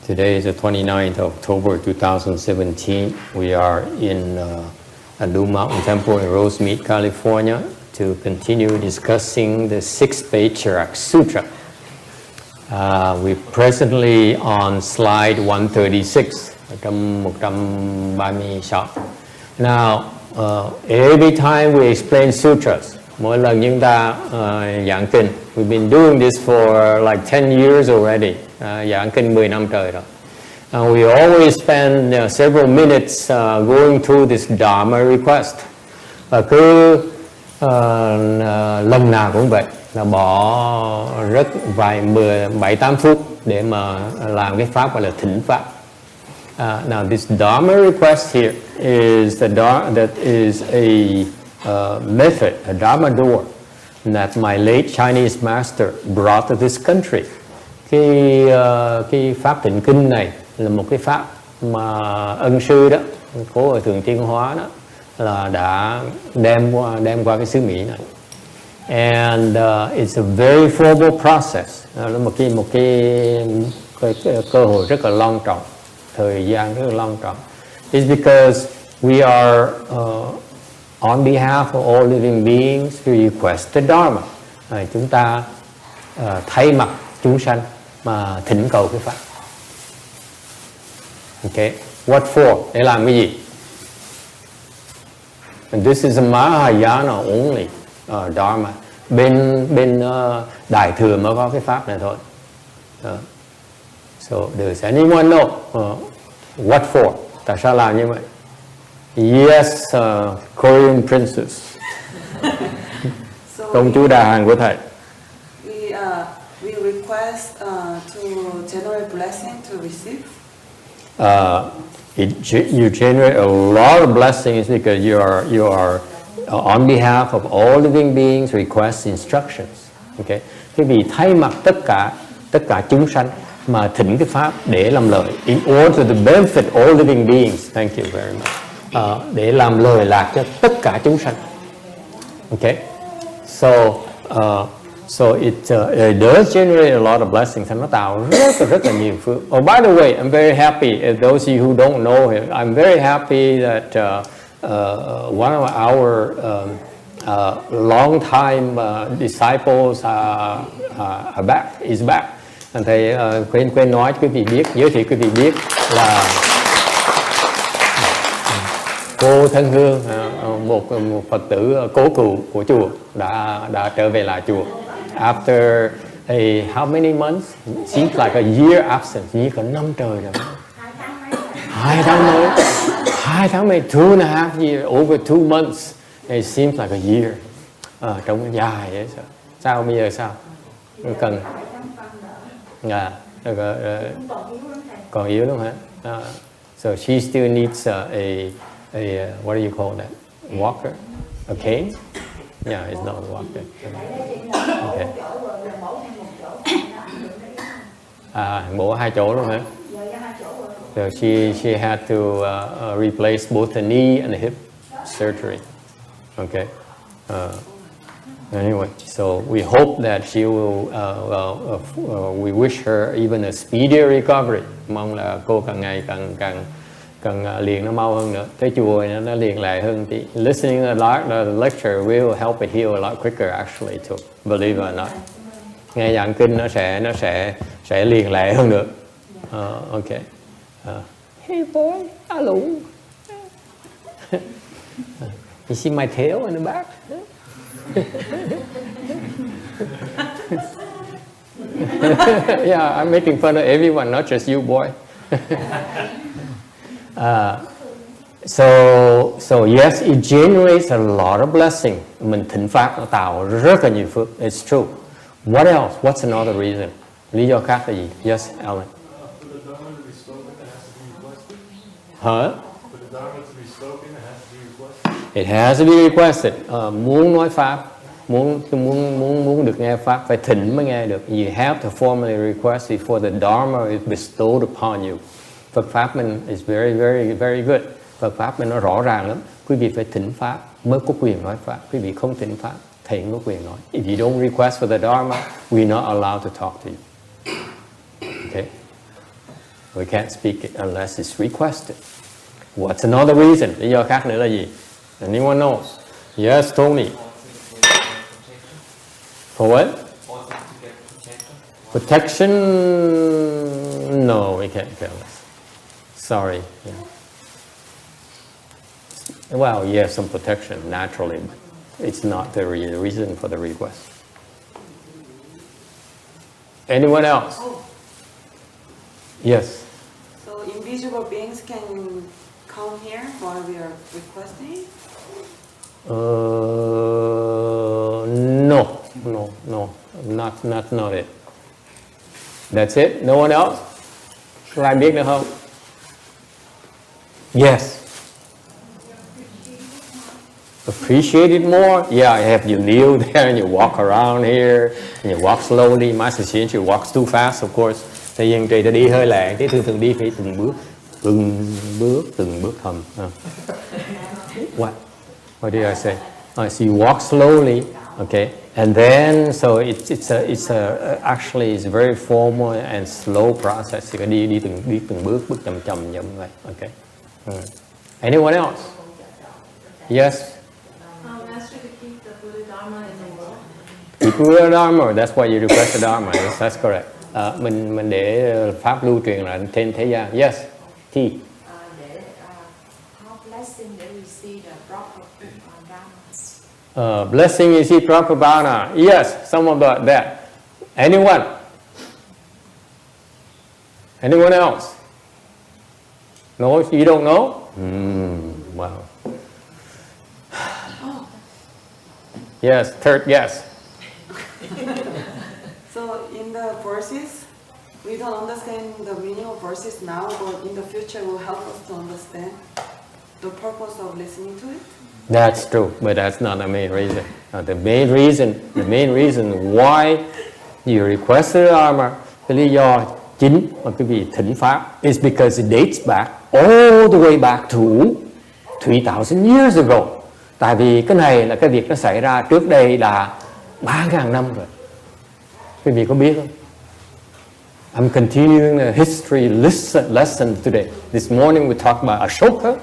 Today is the 29th of October 2017. We are in a Blue Mountain Temple in Rosemead, California to continue discussing the 6th Patriarch Sutra. We're presently on slide 136. Now, every time we explain sutras, mỗi lần chúng ta giảng kinh, we've been doing this for like 10 years already, giảng kinh 10 năm trời rồi. We always spend several minutes going through this Dharma request. Và cứ lần nào cũng vậy, là bỏ rất vài 7-8 phút để mà làm cái pháp gọi là thỉnh pháp. Now this Dharma request here is that is a method, a Dharma door that my late Chinese master brought to this country. Cái pháp thỉnh kinh này là một cái pháp mà ân sư đó, cố ở Thường Tiên Hóa đó, là đã đem qua cái xứ Mỹ này. And it's a very formal process. Là một cái cơ hội rất là long trọng, thời gian rất là long trọng. It's because we are on behalf of all living beings we request the Dharma. Chúng ta thay mặt chúng sanh mà thỉnh cầu cái pháp. Okay, what for? Để làm cái gì? And this is a Mahayana only Dharma. Bên Đại Thừa mới có cái pháp này thôi. So does anyone know what for? Tại sao làm như vậy? Yes, Korean princess. Công chúa Đà Hàn của thầy. We request to generate blessing to receive. You generate a lot of blessings because you are on behalf of all living beings request instructions. Okay, cái vì thay mặt tất cả chúng sanh mà thỉnh cái pháp để làm lợi, in order to benefit all living beings. Thank you very much. Để làm lợi lạc cho tất cả chúng sanh. Okay, so it does generate a lot of blessings. Nó tạo rất là nhiều phước. Oh, by the way, I'm very happy. Those of you who don't know him, I'm very happy that one of our long time disciples is back. Thầy quên nói cho quý vị biết, giới thiệu quý vị biết là cô Thân Hương, một Phật tử cố cựu của chùa đã trở về lại chùa. After how many months? Seems like a year absence. Như có 5 trời rồi. 2 tháng mấy, 2.5 years, over 2 months. It seems like a year. Trông dài vậy sao? Sao bây giờ sao? Cần. Còn yếu lắm hả? So she still needs a what do you call that? Walker? A cane? Yeah, it's not a walker. Okay. Bổ 2 chỗ luôn hả? So she had to replace both the knee and the hip surgery. Okay. Anyway, so we hope that she will. We wish her even a speedier recovery. Mong là cô càng ngày càng liền nó mau hơn nữa. Tới chùa nó liền lại hơn tí. Listening to the lecture will help it heal a lot quicker actually too. Believe it or not. Nghe giảng kinh nó sẽ liền lại hơn nữa. Okay. Hey boy, hello. You see my tail in the back? Yeah, I'm making fun of everyone, not just you, boy. So yes, it generates a lot of blessing. Mình thỉnh pháp nó tạo rất là nhiều phước. It's true. What else? What's another reason? Lý do khác là gì? Yes, Alan. For the Dharma to be spoken, it has to be requested. Huh? For the Dharma to be spoken, it has to be requested. It has to be requested. Muốn nói pháp, muốn được nghe pháp phải thỉnh mới nghe được. You have to formally request before the Dharma is bestowed upon you. Phật pháp mình is very, very, very good. Phật pháp mình nó rõ ràng lắm. Quý vị phải thỉnh pháp mới có quyền nói pháp. Quý vị không thỉnh pháp, thầy không có quyền nói. If you don't request for the Dharma, we're not allowed to talk to you. Okay. We can't speak it unless it's requested. What's another reason? Lý do khác nữa là gì? Anyone knows? Yes, Tony. For what? Protection? No, we can't tell us. Sorry. Yeah. Well, yes, some protection naturally, but it's not the reason for the request. Anyone else? Yes. So invisible beings can come here while we are requesting? No, not it. That's it? No one else? Có ai biết nữa không? Yes. Appreciate it more? Yeah, you kneel there and you walk around here and you walk slowly. Master Shin, you walks too fast, of course. Thầy Yên Trì ta đi hơi lẹ, cái thường đi phải từng bước thầm. What did I say? So you walk slowly, okay, and then so actually it's a very formal and slow process. You đi từng bước chậm như vậy, okay. Anyone else? Yes. Master, to keep the Buddha Dharma in the world. Keep Buddha Dharma. That's why you request the Dharma. Yes, that's correct. Mình để pháp lưu truyền lại trên thế gian. Yes. T. Để have blessing để receive the proper Dharma. Blessing is it proper Bhavana? Yes, some about that. Anyone? Anyone else? No, you don't know? Wow. Yes, third guess. So in the verses, we don't understand the meaning of verses now, but in the future will help us to understand the purpose of listening to it. That's true, but that's not the main reason. The main reason why you request the Dharma, cái lý do chính mà quý vị thỉnh pháp, is because it dates back all the way back to 3,000 years ago. Tại vì cái này là cái việc nó xảy ra trước đây là 3.000 năm rồi. Quý vị có biết không? I'm continuing a history lesson today. This morning we talked about Ashoka,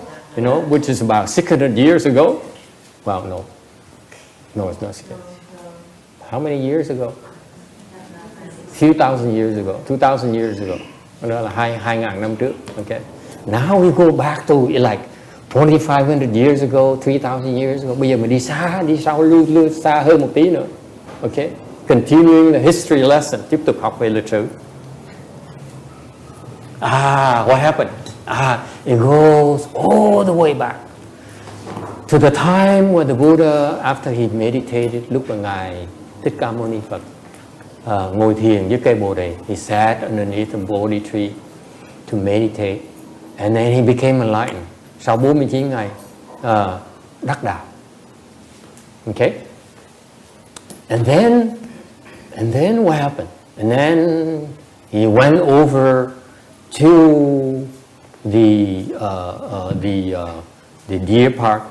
which is about 600 years ago. Well, no, it's not 600. How many years ago? Few thousand years ago, 2,000 years ago. Đó là 2.000 năm trước. Okay. Now we go back to like 2,500 years ago, 3,000 years ago. Bây giờ mình đi sau lưu xa hơn một tí nữa. Okay. Continuing the history lesson, tiếp tục học về lịch sử. What happened? It goes all the way back to the time when the Buddha, after he meditated, lúc mà Ngài Thích Ca Mâu Ni Phật ngồi thiền dưới cây Bồ Đề, he sat underneath the Bodhi tree to meditate, and then he became enlightened. Sau 49 ngày đắc đạo. Okay? And then what happened? And then he went over to the deer park.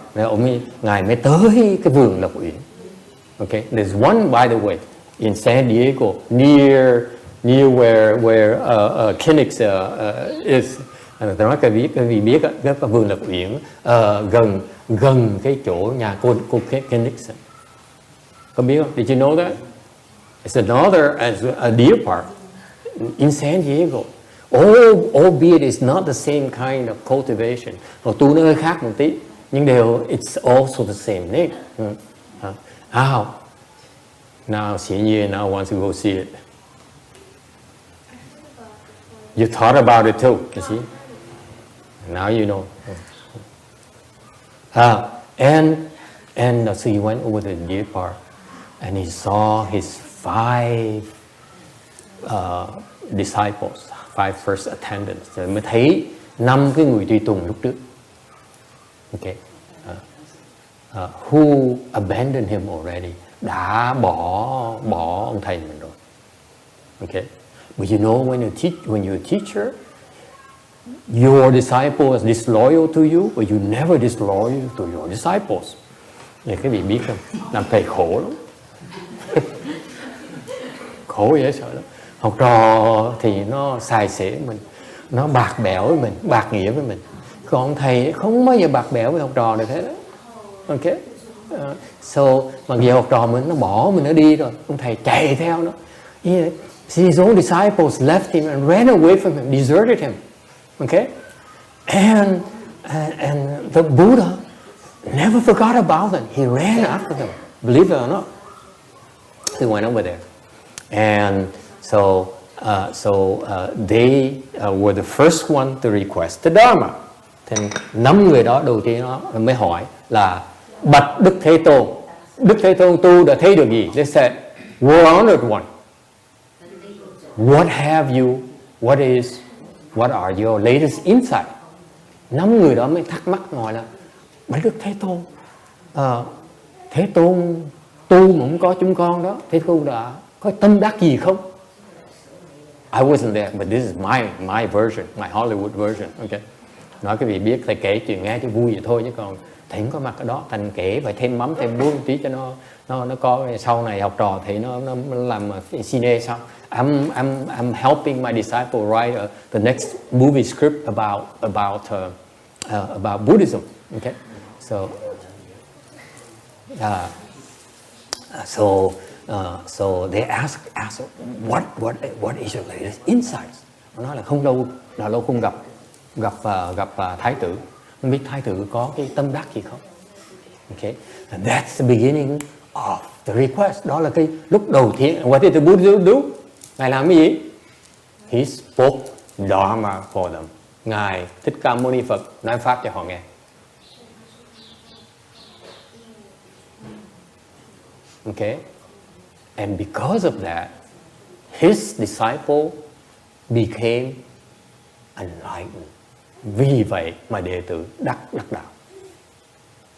Ngài mới tới cái vườn Lộc Uyển. Okay, there's one, by the way, in San Diego, near where Kinnick's is. Tôi nói cái vị biết cái vườn Lộc Uyển gần cái chỗ nhà cô Kinnick. Có biết không? Did you know that? It's another a deer park in San Diego. Albeit it's not the same kind of cultivation. Rồi tu nó hơi khác một tí, nhưng it's also the same name. Now Xian Ye now wants to go see it. You thought about it too, you see? Now you know. And so he went over the deer park, and he saw his 5 disciples, 5 first attendants. Rồi mới thấy 5 cái người tùy tùng lúc trước. Okay. Who abandoned him already? Đã bỏ ông thầy mình rồi. Okay. But you know, when you're a teacher, your disciple is disloyal to you, but you never disloyal to your disciples. Vậy các vị biết không? Làm thầy khổ lắm. Khổ dễ sợ lắm. Học trò thì nó xài xể mình, nó bạc bẽo với mình, bạc nghĩa với mình. Còn thầy không bao giờ bạc bẽo với học trò được thế đó. Ok. So mà giờ học trò mình nó bỏ mình nó đi rồi, ông thầy chạy theo nó. His own disciples left him and ran away from him, deserted him. Okay, and the Buddha never forgot about them. He ran after them. Believe it or not, he went over there, and so they were the first one to request the Dharma. Thì 5 người đó đầu tiên nó mới hỏi là bạch Đức Thế Tôn, Đức Thế Tôn tu đã thấy được gì? They said, "World honored one, what are your latest insight?" 5 người đó mới thắc mắc hỏi là bạch Đức Thế Tôn, Thế Tôn tu mà không có chúng con đó, Thế Tôn đã có tâm đắc gì không? I wasn't there, but this is my version, my Hollywood version. Okay. Nói cái vị biết, thầy kể chuyện nghe cho vui vậy thôi chứ còn thầy không có mặt ở đó, thành kể phải thêm mắm thêm muối một tí cho nó có sau này học trò thì nó làm cine sao. I'm helping my disciple write the next movie script about Buddhism. Okay, so they ask what is your latest insights? Nó nói là lâu không gặp thái tử, không biết thái tử có cái tâm đắc gì không. Okay, and that's the beginning of the request. Đó là cái lúc đầu tiên. What did the Buddha do? Ngài làm cái gì? He spoke Dharma for them. Ngài Thích Ca Mâu Ni Phật nói pháp cho họ nghe. Okay, and because of that, his disciple became enlightened. Vì vậy mà đệ tử đắc đạo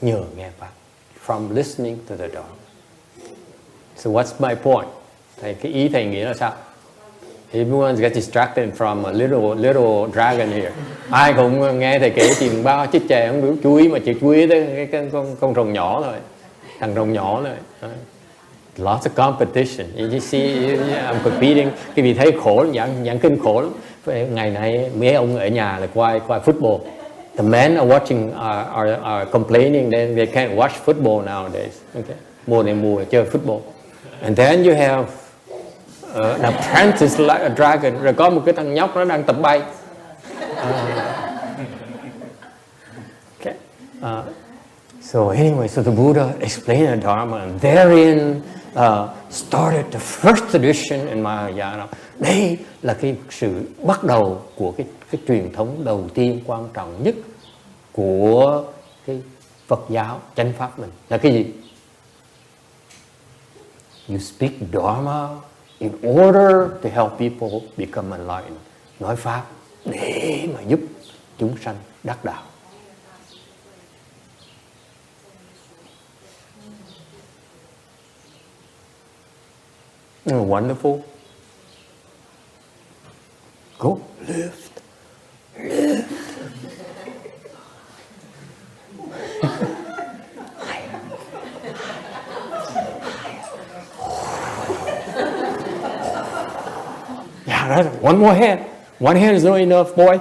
nhờ nghe pháp, from listening to the Dharma. So what's my point? Cái ý thầy nghĩ là sao? Everyone gets distracted from a little dragon here. Ai cũng nghe thầy kể chuyện bao chiếc chè không biết chú ý mà chỉ chú ý tới cái con rồng nhỏ thôi, thằng rồng nhỏ thôi. Lots of competition. You see, I'm competing. Cái vị thấy khổ, dạng kinh khổ lắm. Ngày nay mấy ông ở nhà là coi football. The men are watching are complaining that they can't watch football nowadays. Okay, mùa chơi football. And then you have an apprentice like a dragon. Rồi có một cái thằng nhóc nó đang tập bay. Okay. So anyway, so the Buddha explained the Dharma, and therein started the first tradition in Mahayana. Đây là cái sự bắt đầu của cái truyền thống đầu tiên quan trọng nhất của cái Phật giáo chánh pháp mình là cái gì? You speak Dharma in order to help people become enlightened. Nói pháp để mà giúp chúng sanh đắc đạo. Wonderful. Go lift. Yeah, that's one more hand. One hand is not enough, boy.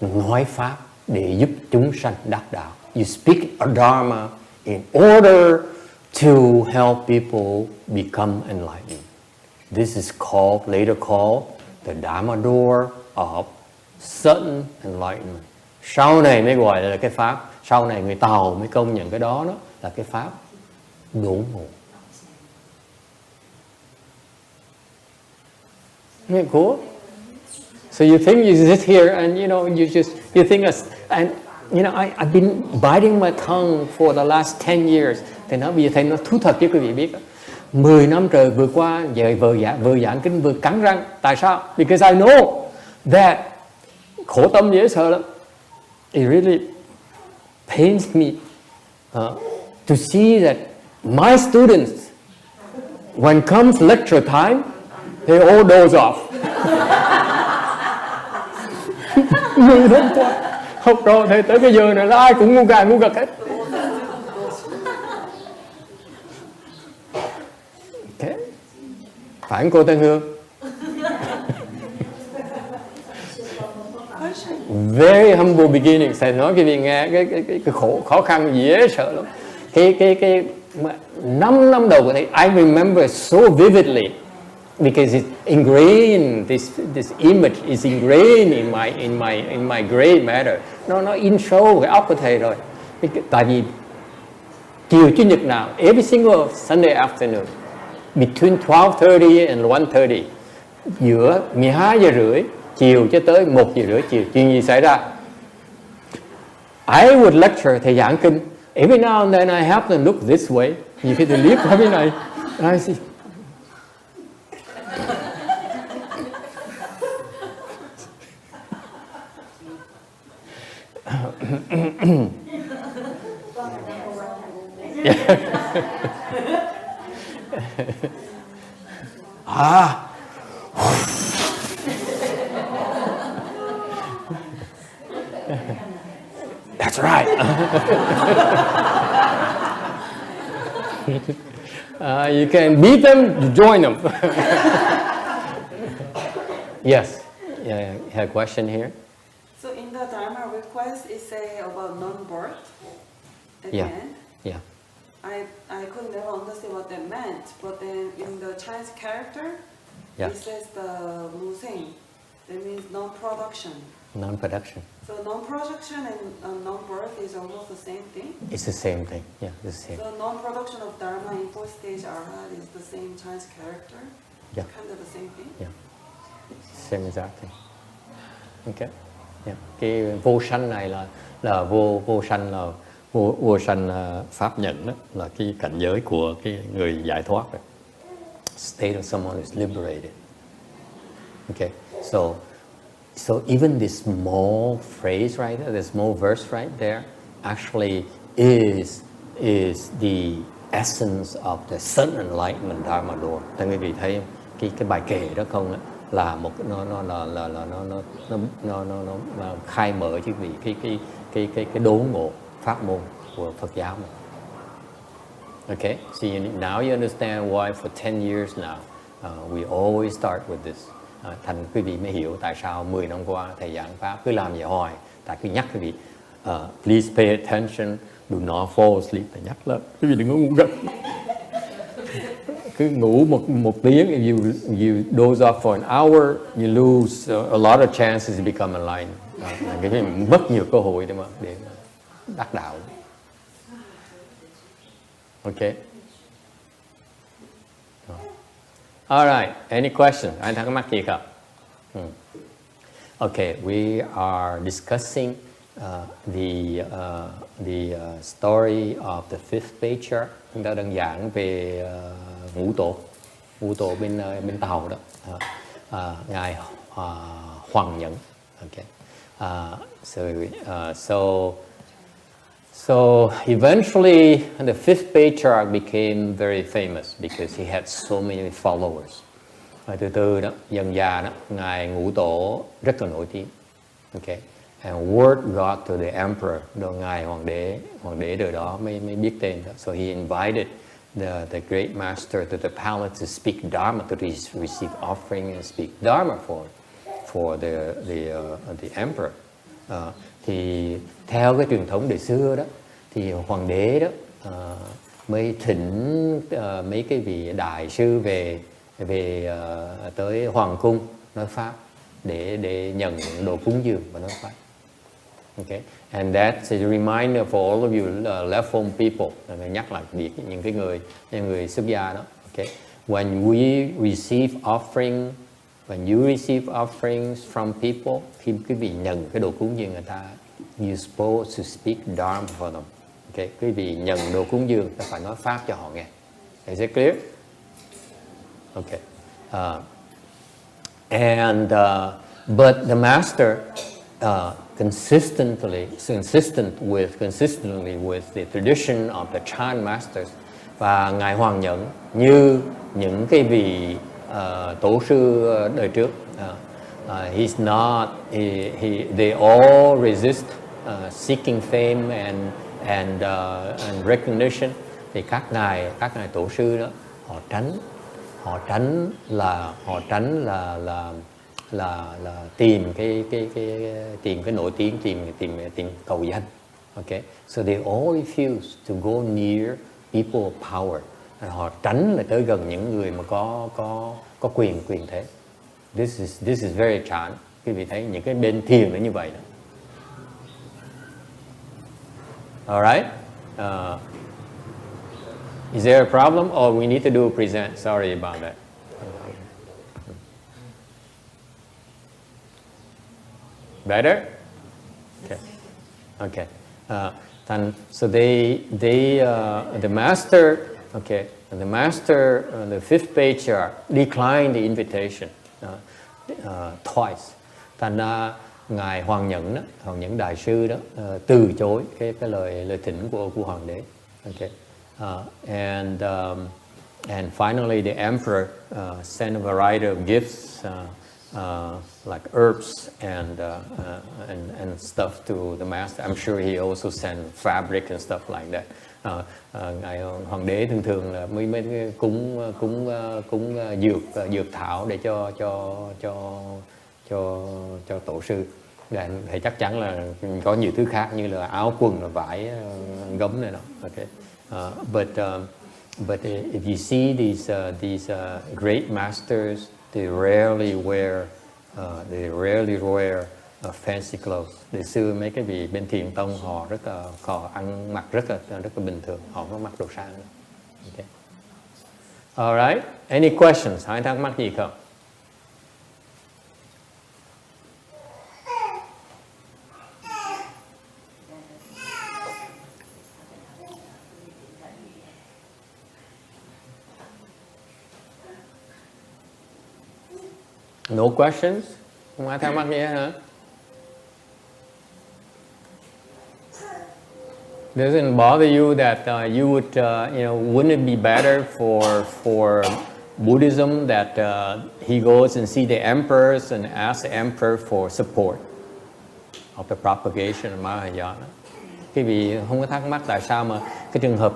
Nói pháp để giúp chúng sanh đắc đạo. You speak a Dharma in order to help people become enlightened. This is later called the Dharma door of sudden enlightenment. Sau này mới gọi là cái pháp, sau này người Tàu mới công nhận cái đó là cái pháp đốn ngộ. Isn't it cool? So you think you sit here and you think and I've been biting my tongue for the last 10 years. Thầy nói bây giờ thầy nói thú thật cho quý vị biết. 10 năm trời vừa qua giờ vừa giảng kinh vừa cắn răng. Tại sao? Because I know that khổ tâm dễ sợ lắm. It really pains me to see that my students, when comes lecture time, they all doze off. 10 năm qua học trò thầy tới cái giờ này là ai cũng ngu gà ngu gật hết. Okay. Phải không cô Tân Hương? Very humble beginning. Thầy nói cái gì nghe cái khó khăn dễ sợ lắm. Cái 5 năm đầu của thầy, I remember so vividly because it's ingrained. This image is ingrained in my gray matter. Nó in sâu cái óc của thầy rồi. Tại vì chiều chủ nhật nào, every single Sunday afternoon, between 12:30 and 1:30, giữa 12 giờ rưỡi chiều cho tới 1 giờ rưỡi chiều, chuyện gì xảy ra? I would lecture, thầy giảng kinh. Every now and then I have to look this way. Nhiều khi tôi liếc qua bên này. I see. That's right. You can beat them, join them. Yes. Yeah, you have a question here? So in the Dharma request, it say about non-birth at Yeah. the end. Yeah. I could never understand what that meant, but then in the Chinese character, Yeah. it says the Wu Sing. That means non-production. Non-production. So non-production and non-birth is almost the same thing. It's the same thing. Yeah, it's the same. So non-production of Dharma in fourth stage Arhat is the same Chinese character. Yeah. Kind of the same thing. Yeah. Same exact thing. Okay. Yeah. Cái vô sanh này là vô sanh là vô sanh pháp nhận đó, là cái cảnh giới của cái người giải thoát rồi. State of someone who's liberated. Okay. So even this small phrase right there, the small verse right there, actually is the essence of the sudden enlightenment Dharma door. Các quý vị thấy cái bài kệ đó không á, là một nó khai mở chứ vị cái đốn ngộ pháp môn của Phật giáo này. Okay, so now you understand why for 10 years now we always start with this. Thành quý vị mới hiểu tại sao 10 năm qua thầy giảng pháp cứ làm vậy hoài. Tại cứ nhắc quý vị, please pay attention, do not fall asleep. Thầy nhắc là quý vị đừng có ngủ gật. Cứ ngủ một tiếng, if you doze off for an hour, you lose a lot of chances to become enlightened. Cái này mất nhiều cơ hội để đắc đạo. Okay. All right. Any question? Ai thắc mắc gì không? Okay. We are discussing the story of the 5th Patriarch. Chúng ta đang giảng về ngũ tổ bên Tàu đó. Ngài Hoàng Nhẫn. Okay. So eventually, the 5th Patriarch became very famous because he had so many followers. Và từ từ đó, dần dà đó, ngài Ngũ Tổ rất là nổi tiếng. Okay. And word got to the emperor. Rồi ngài hoàng đế đời đó mới biết tên đó. So he invited the great master to the palace to speak Dharma, to receive offering and speak Dharma for the emperor. Thì theo cái truyền thống đời xưa đó, thì hoàng đế đó mới thỉnh mấy cái vị đại sư về tới hoàng cung nói pháp để nhận đồ cúng dường và nói pháp. Okay, and that's a reminder for all of you left home people. Mình nhắc lại việc những người xuất gia đó. Okay, when we receive offering, when you receive offerings from people, khi quý vị nhận cái đồ cúng dường người ta, you're supposed to speak Dharma for them. Okay, quý vị nhận đồ cúng dường, ta phải nói pháp cho họ nghe. Is it clear? Okay. But the master consistently with the tradition of the Chan masters, và ngài Hoàng Nhẫn như những cái vị tổ sư đời trước, they all resist seeking fame and recognition. Thì các ngài tổ sư đó họ tránh họ tránh là tìm tìm cái nổi tiếng, tìm cầu danh. Okay, so they all refuse to go near people of power. Họ tránh là tới gần những người mà có quyền thế. This is very chán. Quý vị thấy những cái bên thiền nó như vậy đó. Alright. Is there a problem or we need to do a present? Sorry about that. Better? Okay. Okay. So the master, the 5th Patriarch declined the invitation twice. Thành ra ngài Hoàng Nhẫn đại sư đó từ chối cái lời thỉnh của hoàng đế. Okay. And finally the emperor sent a variety of gifts like herbs and stuff to the master. I'm sure he also sent fabric and stuff like that. Ngài hoàng đế thường là mấy cúng dược thảo để cho tổ sư. Thì chắc chắn là có nhiều thứ khác như là áo quần, là vải, gấm này đó. Okay. But if you see these great masters, they rarely wear fancy clothes. Để xưa mấy cái vị bên Thiền tông họ ăn mặc rất là bình thường, họ có mặc đồ sang. Okay. Alright. Any questions? Ai thắc mắc gì không? No questions? Không ai thắc mắc gì hả? Doesn't bother you that you would, wouldn't it be better for Buddhism that he goes and see the emperors and asks the emperor for support of the propagation of Mahayana? Cái vị không có thắc mắc tại sao mà cái trường hợp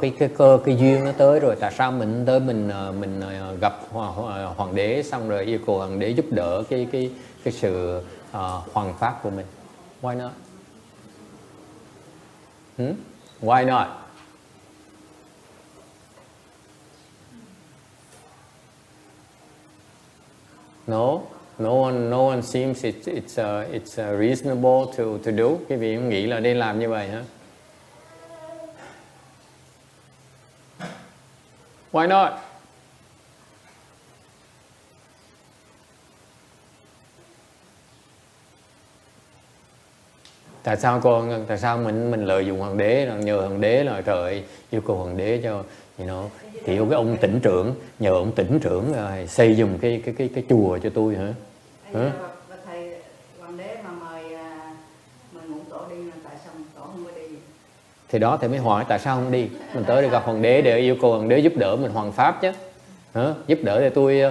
cái duyên nó tới rồi, tại sao mình tới mình gặp hoàng đế xong rồi yêu cầu hoàng đế giúp đỡ cái sự hoằng pháp của mình? Why not? Why not? No one seems it's reasonable to do. Cái vị không nghĩ là nên làm như vậy hả? Why not? Tại sao mình lợi dụng hoàng đế, nhờ hoàng đế là trời yêu cầu hoàng đế cho kiểu cái ông tỉnh trưởng, nhờ ông tỉnh trưởng rồi xây giùm cái chùa cho tôi hả? Và thầy hoàng đế mà mời ngũ tổ đi là tại sao tổ không có đi? Thì đó thì mới hỏi tại sao không đi? Mình tới để gặp hoàng đế để yêu cầu hoàng đế giúp đỡ mình hoằng pháp chứ. Giúp đỡ để tôi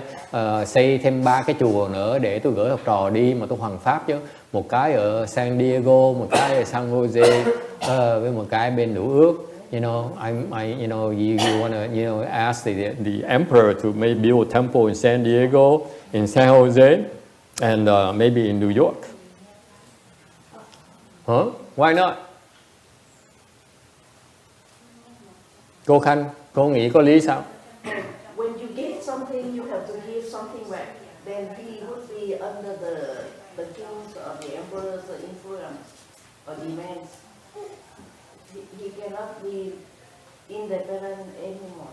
xây thêm 3 cái chùa nữa để tôi gửi học trò đi mà tôi hoằng pháp chứ. Một cái ở San Diego, một cái ở San Jose, với một cái bên Nữ Ước. You wanna ask the emperor to maybe build a temple in San Diego, in San Jose, and maybe in New York. Why not? Cô Khanh, cô nghĩ có lý sao? When you get something, you have to give something back. Then he would be under the king's or the emperor's influence or demands. He cannot be independent anymore.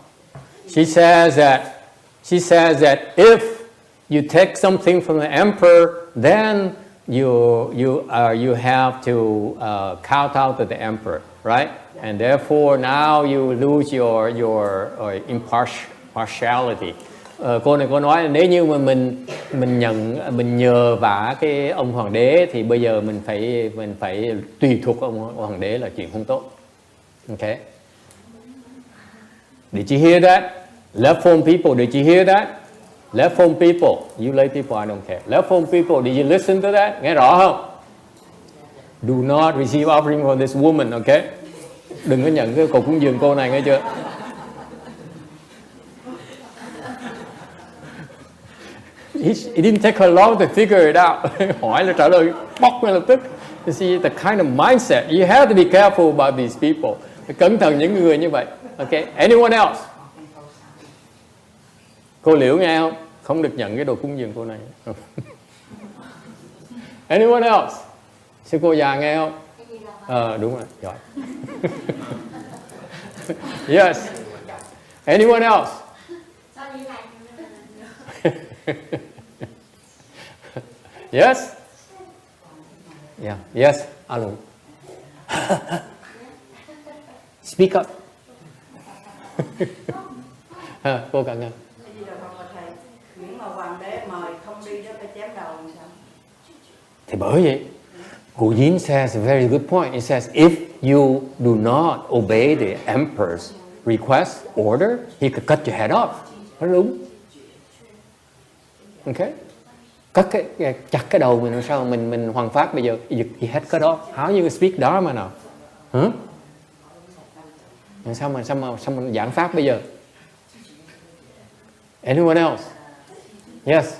She says that if you take something from the emperor, then you have to count out to the emperor, right? And therefore now you lose your impartiality. Cô này cô nói nếu như mà mình nhờ vả cái ông hoàng đế thì bây giờ mình phải tùy thuộc ông hoàng đế là chuyện không tốt. Okay. Did you hear that? Left phone people, did you hear that? Left phone people, you lay people, I don't care. Left phone people, did you listen to that? Nghe rõ không? Do not receive offering from this woman, okay? Đừng có nhận cái cục cúng dường cô này, nghe chưa? It didn't take her long to figure it out. Hỏi là trả lời bóc ngay lập tức. You see the kind of mindset. You have to be careful about these people. Phải cẩn thận những người như vậy. Okay. Anyone else? Cô Liễu nghe không? Không được nhận cái đồ cúng dường cô này. Anyone else? Sư cô già nghe không? Đúng rồi, giỏi. Yes. Anyone else? Yes. Yeah. Yes. Alo. Speak up. Cô cảm ơn. Miễn mà hoàng đế mời không đi đó phải chém đầu làm sao? Thì bởi vậy, Gu Yin says a very good point. It says if you do not obey the emperor's request, order, he could cut your head off. Nó đúng. Okay. Chặt cái đầu mình làm sao mình hoàng pháp bây giờ he had cut off. How you speak Dharma nào? Hả? Sao mình giảng pháp bây giờ? Anyone else? Yes.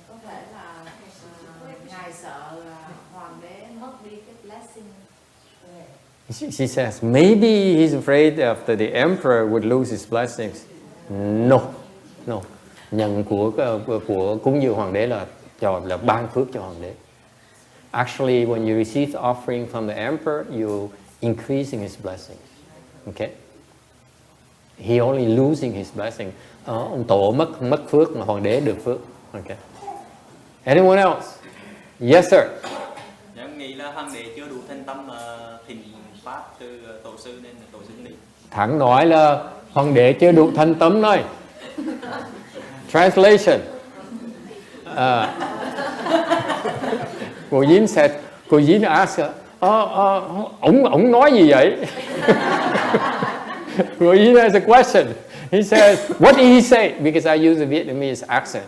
Có thể là ngài sợ hoàng đế mất đi cái blessing. She says maybe he's afraid after the emperor would lose his blessings. No. Nhận của cúng dường hoàng đế là ban phước cho hoàng đế. Actually, when you receive the offering from the emperor, you're increasing his blessings. Okay. He only losing his blessing. Ông tổ mất phước mà hoàng đế được phước. Okay. Anyone else? Yes, sir. Em nghĩ là hoàng đế chưa đủ thanh tâm thỉnh pháp từ tổ sư nên tổ sư đi. Thẳng nói là hoàng đế chưa đủ thanh tâm thôi. Translation. Cô Yin ask, ông nói gì vậy? Cô Yin has a question. He says, what did he say? Because I use a Vietnamese accent.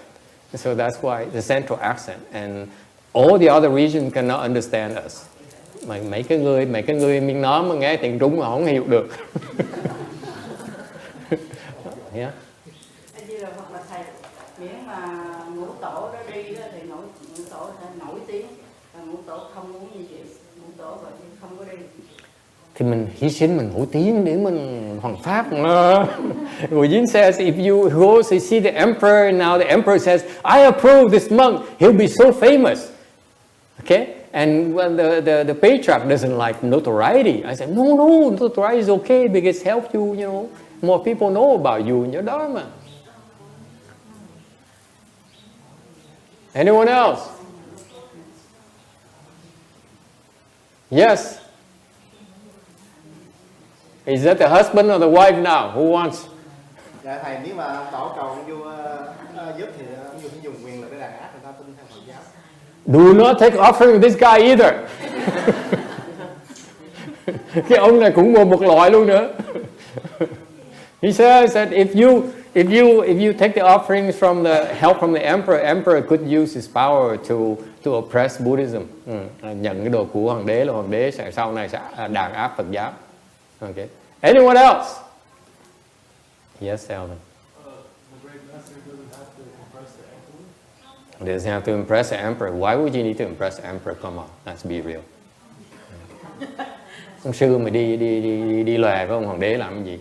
So that's why the central accent. And all the other regions cannot understand us. Mấy cái người miền Nam mà nghe tiếng Trung mà không hiểu được. Yeah. Hoặc là thầy miễn mà ngũ tổ đó đi đó thì ngũ tổ nổi tiếng, và ngũ tổ không muốn gì chuyện, ngũ tổ gọi không có đi. Thì mình hy sinh mình nổi tiếng để mình hoàng pháp. Gu Yin says if you go to see the emperor, now the emperor says I approve this monk, he'll be so famous. Okay. And when the patriarch doesn't like notoriety, I said, no, notoriety is okay because it helps you, more people know about you and your Dharma. Anyone else? Yes. Is that the husband or the wife now? Who wants? Dạ thầy, nếu mà tổ cầu ông vua giúp thì ông vua phải dùng quyền lực để đàn áp người ta tin theo Phật giáo. Do not take offering with this guy either. Cái ông này cũng một loại luôn nữa. He says that if you take the offerings from the help from the emperor could use his power to oppress Buddhism. Nhận cái đồ của hoàng đế là hoàng đế sẽ sau này sẽ đàn áp Phật giáo. Okay. Anyone else? Yes, Alvin. The great master doesn't have to impress the emperor. Doesn't have to impress the emperor. Why would you need to impress the emperor? Come on, let's be real. Ông sư mà đi lòe với ông hoàng đế làm cái gì?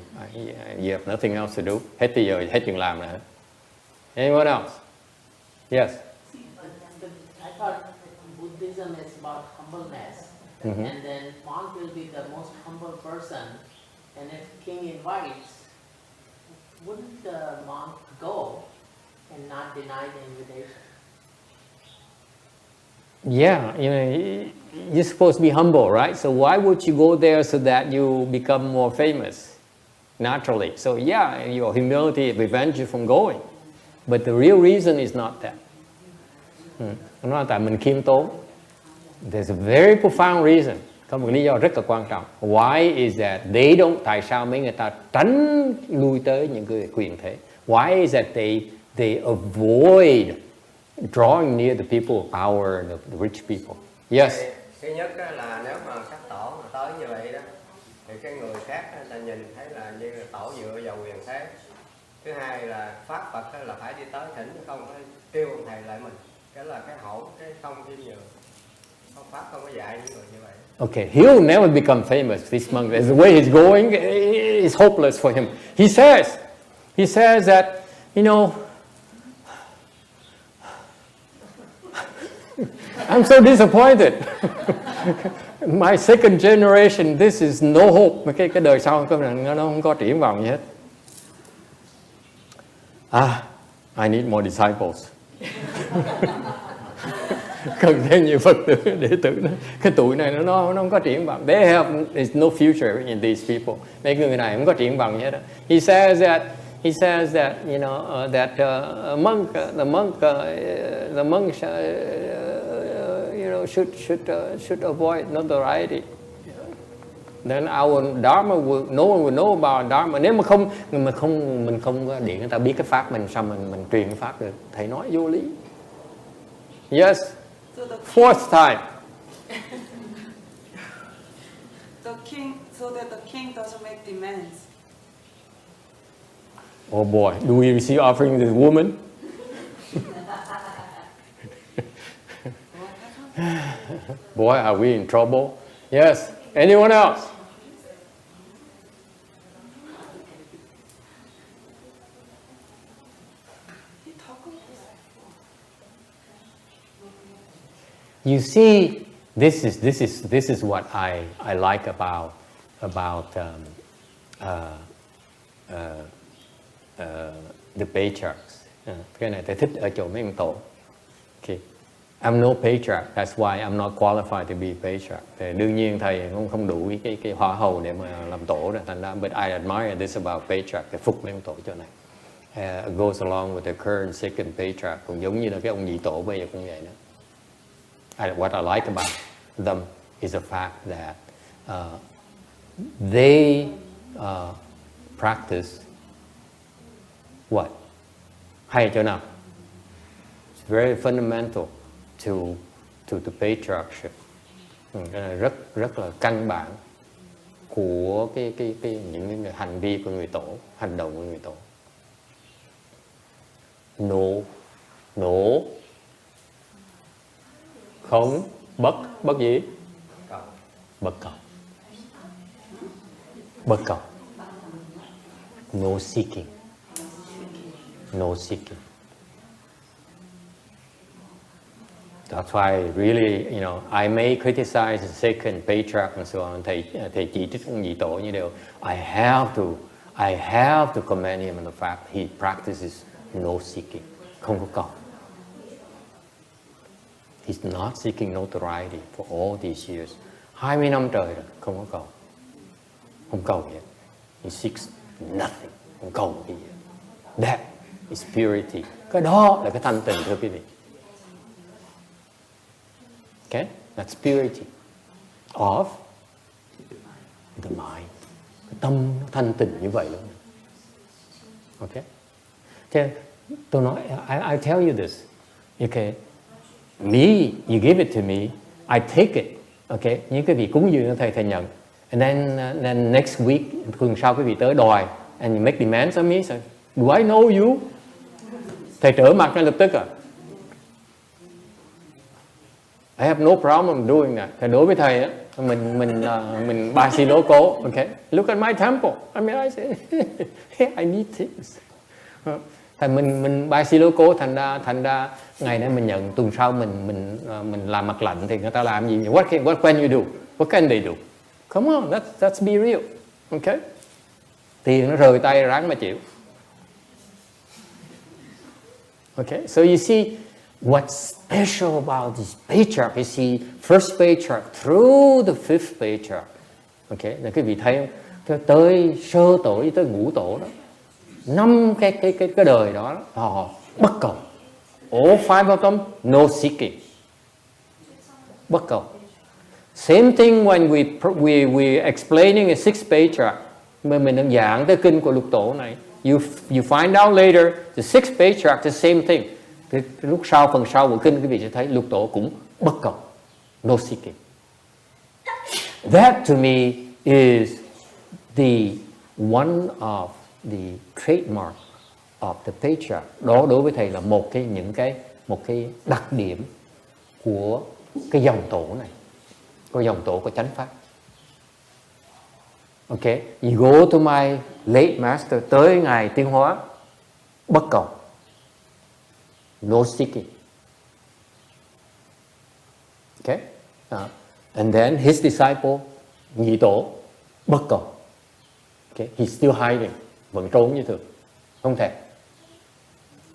You have nothing else to do. Hết bây giờ hết chuyện làm nữa. Anyone else? Yes. I thought Buddhism is about humbleness, and then monk will be the most humble person. And if king invites, wouldn't the monk go and not deny the invitation? Yeah, you're supposed to be humble, right? So why would you go there so that you become more famous? Naturally. So yeah, your humility prevents you from going. But the real reason is not that. Nó là tại mình khiêm tốn. There's a very profound reason. Có một lý do rất là quan trọng. Why is that? Tại sao mấy người ta tránh lui tới những cái quyền thế? Why is that they avoid drawing near the people of power and the rich people? Yes. Thứ nhất là nếu mà các tổ mà tới như vậy đó, thì cái người khác người ta nhìn thấy là như là tổ dựa vào quyền thế, Thứ hai là pháp Phật đó là phải đi tới thỉnh, không phải kêu ông thầy lại mình. Cái là cái hậu, cái không thêm nhiều. Không pháp không có dạy những người như vậy. Okay, he'll never become famous, this monk. The way he's going is hopeless for him. He says that, you know, I'm so disappointed. My second generation, this is no hope. Cái đời sau nó không có triển vọng gì hết. I need more disciples. Cần thêm nhiều Phật tử đệ tử nữa. Cái tụi này nó không có triển vọng. They have there's no future in these people. Mấy người này không có triển vọng gì hết. He says that you know the monks you know should avoid notoriety. Then our dharma no one will know about dharma. Nếu mà mình không điện người ta biết cái pháp mình, sao mình truyền cái pháp được? Thầy nói vô lý. Yes. Fourth time. So that the king doesn't make demands. Oh boy, do we receive offering this woman? Boy, are we in trouble? Yes. Anyone else? You see, this is what I like about the patriarchs. Cái này thầy thích ở chỗ mấy ông tổ. Okay. I'm no patriarch, that's why I'm not qualified to be a patriarch. Thì đương nhiên thầy không đủ cái hỏa hầu để mà làm tổ rồi, thành ra. But I admire this about patriarch, cái phục mấy ông tổ chỗ này. Goes along with the current second patriarch, cũng giống như là cái ông nhị tổ bây giờ cũng vậy nữa. What I like about them is the fact that they practice what? Hay chỗ nào? It's very fundamental to the patriarchship. Rất là căn bản của những hành vi của người tổ, hành động của người tổ. Nổ, không, bất gì? Bất cầu. No seeking. That's why really, you know, I may criticize the second patriarch and so on. Thầy chỉ trích ông nhị tổ như đều. I have to commend him on the fact he practices no seeking. Không có cầu. He's not seeking notoriety for all these years. 20 năm trời rồi, không có cầu. Không cầu gì hết. He seeks nothing. Không cầu gì hết. That is purity. Cái đó là cái thanh tịnh, thưa quý vị. Okay? That's purity of the mind. Cái tâm nó thanh tịnh như vậy luôn. Okay? Thế tôi nói, I tell you this. Okay? Me, you give it to me, I take it. Okay? Những cái vị cúng dường thầy nhận. And then next week, tuần sau quý vị tới đòi, and you make demands on me. So, do I know you? Thầy trở mặt ngay lập tức à? I have no problem doing that. Thì đối với thầy á, mình ba si lố cố. Okay? Look at my temple. I mean, I say, I need things. Thì mình ba si lố cố, thành ra ngày nay mình nhận, tuần sau mình làm mặt lạnh thì người ta làm gì? What can you do? What can they do? Come on, let's be real. Okay? Tiền nó rời tay ráng mà chịu. Okay? So you see, what's special about this patriarch? You see, first patriarch through the fifth patriarch. Okay? Là cái vị thấy không? Tới sơ tổ tới ngũ tổ đó. 5 cái đời đó họ bất cầu. All five of them, no seeking. Bất cầu. Same thing when we explaining a sixth patriarch. Mình đang giảng tới kinh của lục tổ này. You find out later the sixth patriarch the same thing. Lúc sau, phần sau của kinh quý vị sẽ thấy lục tổ cũng bất cầu. No seeking. That to me is one of the trademark of the patriarch. Đó đối với thầy là một cái đặc điểm của cái dòng tổ này, cái dòng tổ của chánh pháp. Okay, you go to my late master, tới ngài tiến hóa, bất cầu, no seeking. Okay, and then his disciple, nhị tổ, bất cầu. Okay, he's still hiding, vẫn trốn như thường, không thể.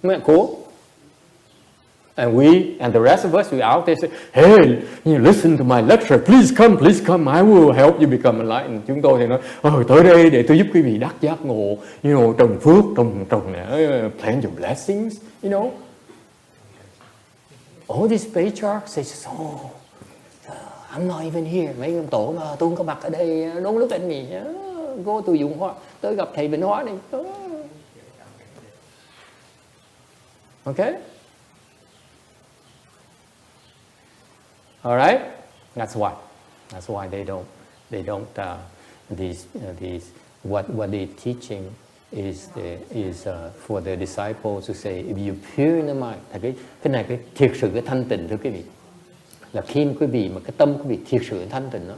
Mẹ cố. And the rest of us, we out there say, hey, you listen to my lecture, please come, I will help you become enlightened. Chúng tôi thì nói, tới đây để tôi giúp quý vị đắc giác ngộ, trồng phước, trồng plant your blessings, All these patriarchs say, I'm not even here. Mấy ông tổ mà tôi không có mặt ở đây, don't look at me. Go to Dụng Hóa, tới gặp thầy Vĩnh Hóa đi. Okay? All right, that's why they don't what they're teaching is for the disciples to say, if you pure in the mind, cái này cái thiệt sự cái thanh tịnh thưa quý vị, là khi quý vị mà cái tâm quý vị thiệt sự thanh tịnh đó,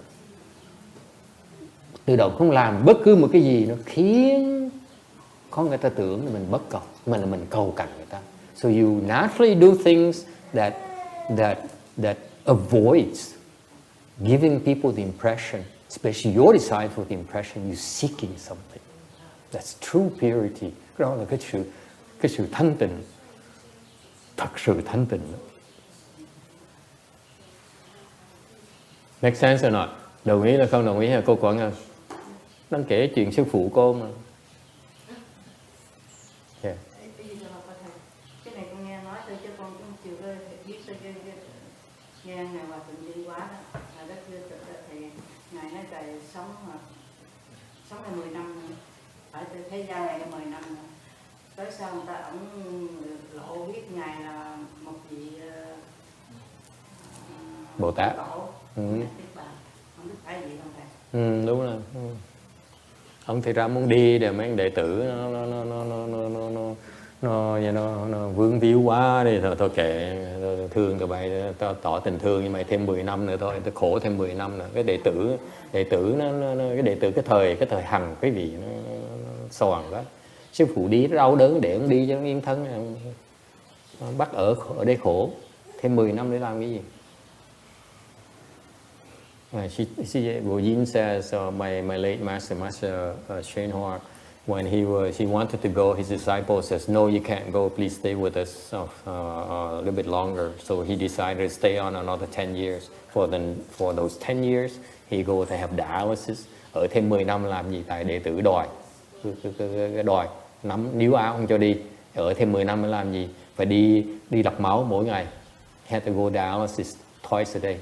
tự động không làm bất cứ một cái gì nó khiến có người ta tưởng là mình bất cầu, mà là mình cầu cạnh người ta. So you naturally do things that avoids giving people the impression, especially your disciple, the impression you're seeking something. That's true purity. Đó là cái sự thanh tịnh, thật sự thanh tịnh. Make sense or not? Đồng ý là không đồng ý hả cô Quảng Ngân? Đang kể chuyện sư phụ cô mà. Yeah. Cái này con nghe nói thôi chứ con cũng chịu biết cái nghe ngày hòa thượng đi quá đó, là rất chưa thì ngài nói thầy sống này 10 năm nữa, ở thế gian này 10 năm nữa, tới sau người ta ổng lộ biết ngài là một vị Bồ Tát. không biết phải gì không thầy? Đúng rồi. Ông thì ra muốn đi để mấy anh đệ tử nó vướng víu quá đi, thôi kệ, thương tụi bay, tỏ tình thương nhưng mà thêm 10 năm nữa thôi, tôi khổ thêm 10 năm nữa. Cái đệ tử cái thời hằng quý vị nó soàn quá. Sư phụ đi đau đớn để ông đi cho nó yên thân, bắt ở đây khổ thêm 10 năm để làm cái gì? Bo Yin says, my late master Shen Hoa, when he wanted to go, his disciple says, no, you can't go, please stay with us a little bit longer. So he decided to stay on another 10 years. For those 10 years, he go to have dialysis. Ở thêm 10 năm làm gì? Tại đệ tử đòi, đòi, nắm níu áo không cho đi. Ở thêm 10 năm mới làm gì? Phải đi lọc máu mỗi ngày. He had to go dialysis twice a day.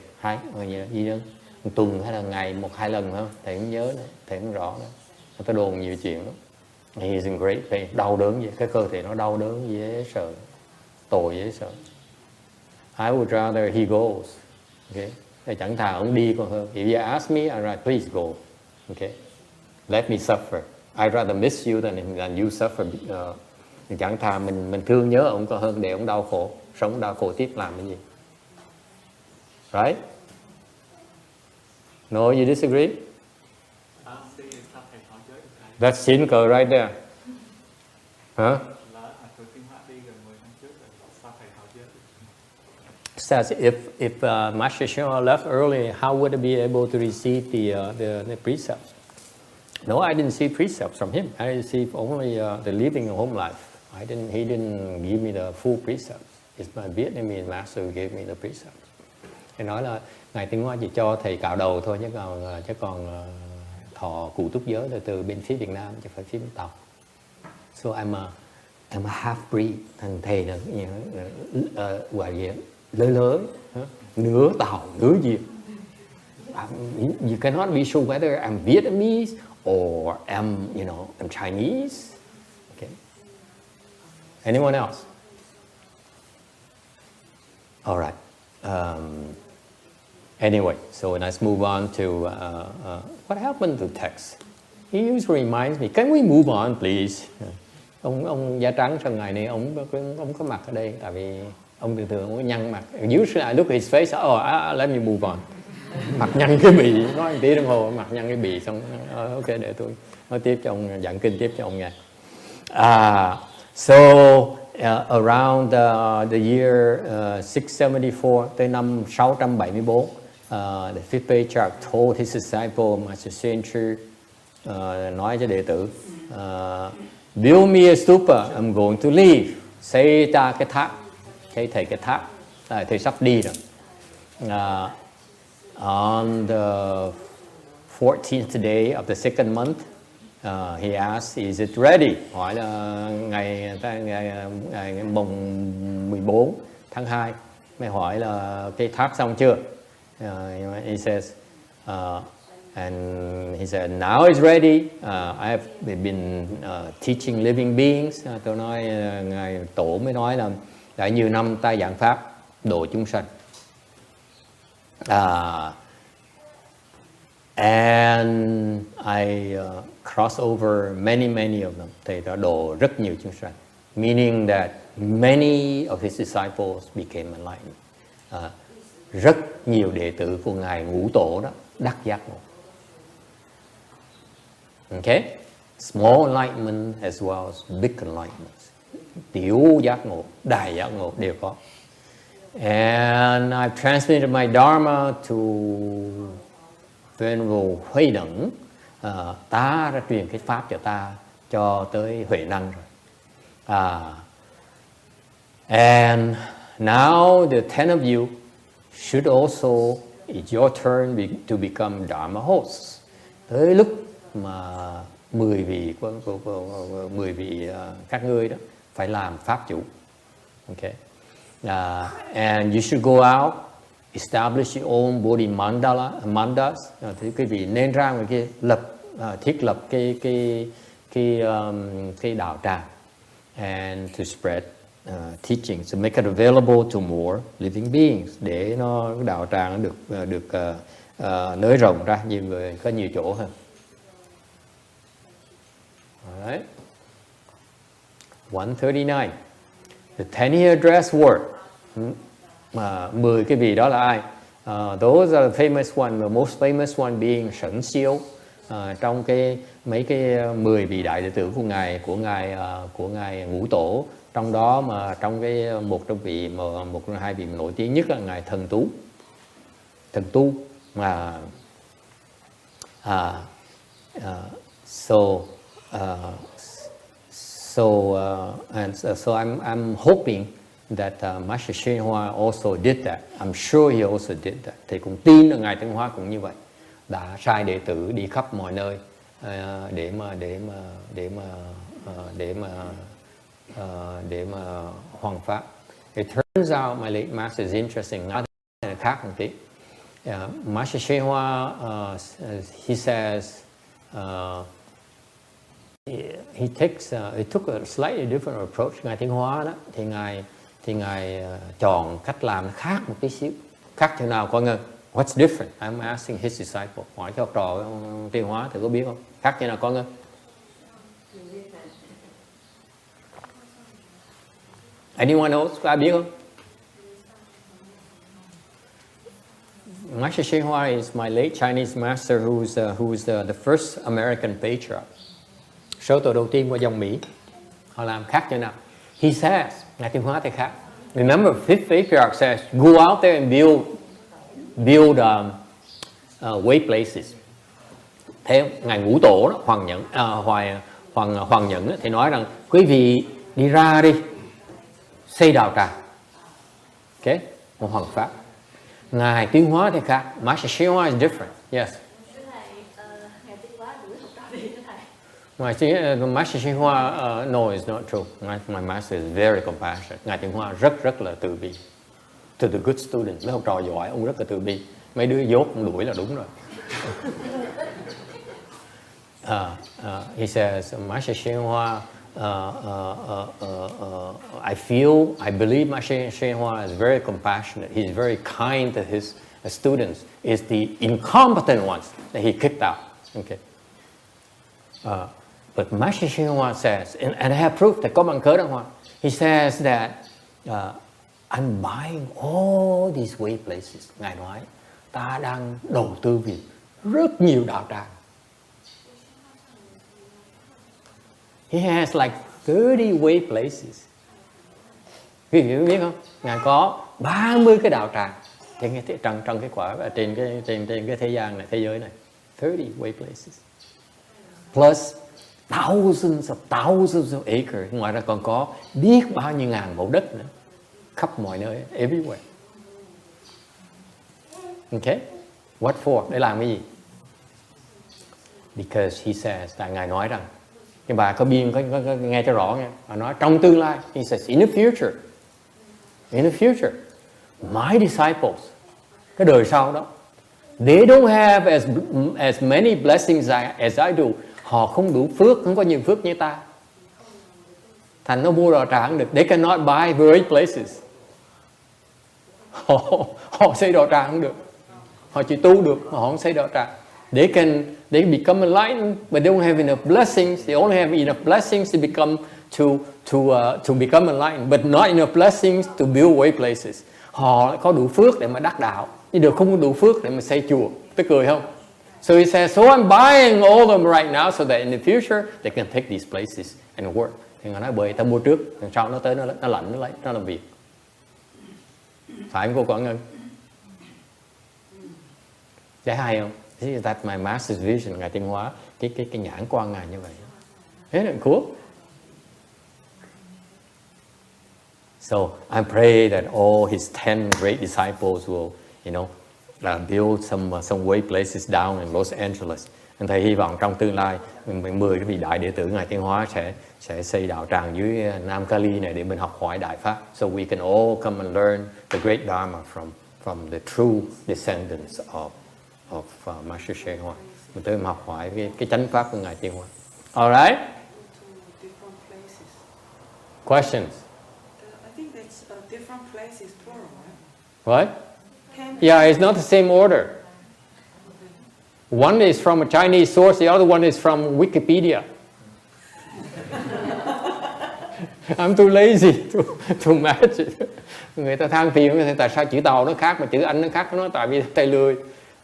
Gì đó? Một tuần hay là ngày 1-2 lần thôi, thầy không nhớ nữa, thầy không rõ nữa. Người ta đồn nhiều chuyện lắm. He is in great pain, đau đớn vậy, cái cơ thể nó đau đớn dễ sợ, tội dễ sợ. I would rather he goes, okay? Thầy chẳng thà ông đi còn hơn. If you ask me, I'd rather please go, okay? Let me suffer. I'd rather miss you than you suffer. Chẳng thà mình thương nhớ ông còn hơn để ông đau khổ, sống đau khổ tiếp làm cái gì? Right? No, you disagree? That's sin cờ right there. Huh? Says if Master Shema left early, how would I be able to receive the precepts? No, I didn't see precepts from him. I received only the living a home life. He didn't give me the full precepts. It's my Vietnamese master who gave me the precepts. Thầy nói là ngài Tiến Hóa chỉ cho thầy cạo đầu thôi, chứ còn thọ cụ túc giới là từ bên phía Việt Nam chứ phải phía bên Tàu. So I'm a half breed, thành thầy là gọi gì lới nửa Tàu nửa Việt. You cannot be sure whether I'm Vietnamese or I'm Chinese. Okay. Anyone else? All right. Anyway, so let's move on to what happened to text. He usually reminds me, can we move on, please? ông da trắng sau ngày này ông có mặt ở đây, tại vì ông thường thường ông có nhăn mặt. Usually I look at his face, let me move on. Mặt nhăn cái bì, nói một tí đồng hồ mặt nhăn cái bì xong, ok để tôi nói tiếp cho ông, giảng kinh tiếp cho ông nghe. So around the year 674, tới năm 674, the 5th Patriarch told his disciple Master Senchu, nói cho đệ tử, build me a stupa, I'm going to leave. Xây ra cái tháp, xây thầy cái tháp, thầy sắp đi rồi. On the 14th day of the second month, he asked, is it ready? Hỏi là ngày mùng 14 tháng 2, mày hỏi là cái tháp xong chưa? He says, and he said, now it's ready. I have been teaching living beings. Tôi nói, ngài tổ mới nói là đã nhiều năm ta giảng pháp độ chúng sanh. And I cross over many of them. Thầy đã độ rất nhiều chúng sanh. Meaning that many of his disciples became enlightened. Rất nhiều đệ tử của ngài ngũ tổ đó đắc giác ngộ. Okay? Small enlightenment as well as big enlightenment. Tiểu giác ngộ, đại giác ngộ đều có. And I've transmitted my Dharma to Venerable Huệ Đẳng. Ta đã truyền cái pháp cho ta cho tới Huệ Năng rồi. And now the 10 of you should also, it's your turn to become Dharma hosts. Tới lúc mà 10 vị các ngươi đó phải làm pháp chủ. Okay. And you should go out, establish your own Bodhi mandas. Thì quý vị nên ra ngoài kia thiết lập cái đạo tràng, and to spread teachings, to make it available to more living beings, để nó đạo tràng nó được nới rộng ra, nhiều người có nhiều chỗ hơn. Alright. 139. The 10 address were. 10 cái vị đó là ai? Those are the famous one, the most famous one being Sẩn Siêu. Trong mấy cái 10 vị đại đệ tử của ngài ngũ tổ, trong đó mà trong một trong hai vị nổi tiếng nhất là ngài Thần Tu. So I'm hoping that Master Shen Hoa also did that. I'm sure he also did that. Thì cũng tin là ngài Tấn Hóa cũng như vậy, đã sai đệ tử đi khắp mọi nơi để mà hoằng pháp. It turns out my late master is interesting. Nói khác một tí. Master Shen Hoa, he says, he took a slightly different approach. Ngài Tiến Hóa đó thì ngài chọn cách làm khác một tí xíu. Khác thế nào con ơi? What's different? I'm asking his disciple. Hỏi cho học trò Tiến Hóa thử có biết không? Khác thế nào con ơi? Anyone else? Có ai biết không? Master Shen Hoa is my late Chinese master who's the first American patriarch. Số tổ đầu tiên qua dòng Mỹ. Họ làm khác như nào? He says, ngài Tiến Hóa thì khác. Remember, 5th Patriarch says, go out there and build way places. Thế ngài ngũ tổ đó, Hoàng Nhẫn đó, thì nói rằng quý vị đi ra đi, xây đạo tràng. Okay, một hoàng pháp. Ngài Tiến Hóa thì khác. Master Shen Hoa is different. Yes. Master Shen Hoa, no, it's not true. My master is very compassionate. Ngài Tiến Hóa rất là từ bi. To the good students, mấy học trò giỏi, ông rất là từ bi. Mấy đứa dốt ông đuổi là đúng rồi. He says, Master Shen Hoa, I believe Master Shen Hoa is very compassionate. He's very kind to his students. It's the incompetent ones that he kicked out. Okay. But Master Shin Hoa says, and I have proof that có bằng cớ đàng hoàng. He says that I'm buying all these way places. Ngài nói, ta đang đầu tư vì rất nhiều đạo tràng. He has like 30 way places. Quý vị biết không? Ngài có 30 cái đạo tràng trong cái quả trên cái thế gian này, thế giới này. 30 way places. Plus thousands of acres. Ngoài ra còn có biết bao nhiêu ngàn mẫu đất nữa. Khắp mọi nơi, everywhere. Okay? What for? Để làm cái gì? Because he says, tại Ngài nói rằng, cái bà có biên có nghe cho rõ nghe. Bà nói trong tương lai, he says, in the future, my disciples, cái đời sau đó, they don't have as many blessings as I do. Họ không đủ phước, không có nhiều phước như ta. Thành nó mua đạo tràng được. They cannot buy great places. Họ xây đạo tràng không được. Họ chỉ tu được, họ không xây đạo tràng. They become enlightened, but they don't have enough blessings. They only have enough blessings to become to become enlightened, but not enough blessings to build way places. Họ có đủ phước để mà đắc đạo, nhưng đều không có đủ phước để mà xây chùa. Tức cười không? So he says, so I'm buying all of them right now so that in the future they can take these places and work. Thì ngài nói bởi ta mua trước, đằng sau nó tới nó lạnh nó lấy nó làm việc. Phải không cô Quảng Ngân? Thấy hay không? That's my master's vision, Ngài tiến hóa cái nhãn quan Ngài như vậy. Thế là cool. So I pray that all his 10 great disciples will, build some way places down in Los Angeles. Thầy hy vọng trong tương lai 10 cái vị đại đệ tử Ngài tiến hóa sẽ xây đạo tràng dưới Nam Cali này để mình học hỏi đại pháp. So we can all come and learn the great Dharma from the true descendants of Master Shin Hoa. Mình tới học hỏi cái chánh pháp của Ngài tiến hóa. All right? Questions? I think that's different places plural, right? What? Yeah, it's not the same order. One is from a Chinese source, the other one is from Wikipedia. I'm too lazy to match it. Người ta than phiền tại sao chữ Tàu nó khác mà chữ Anh nó khác. Nó tại vì thầy lười.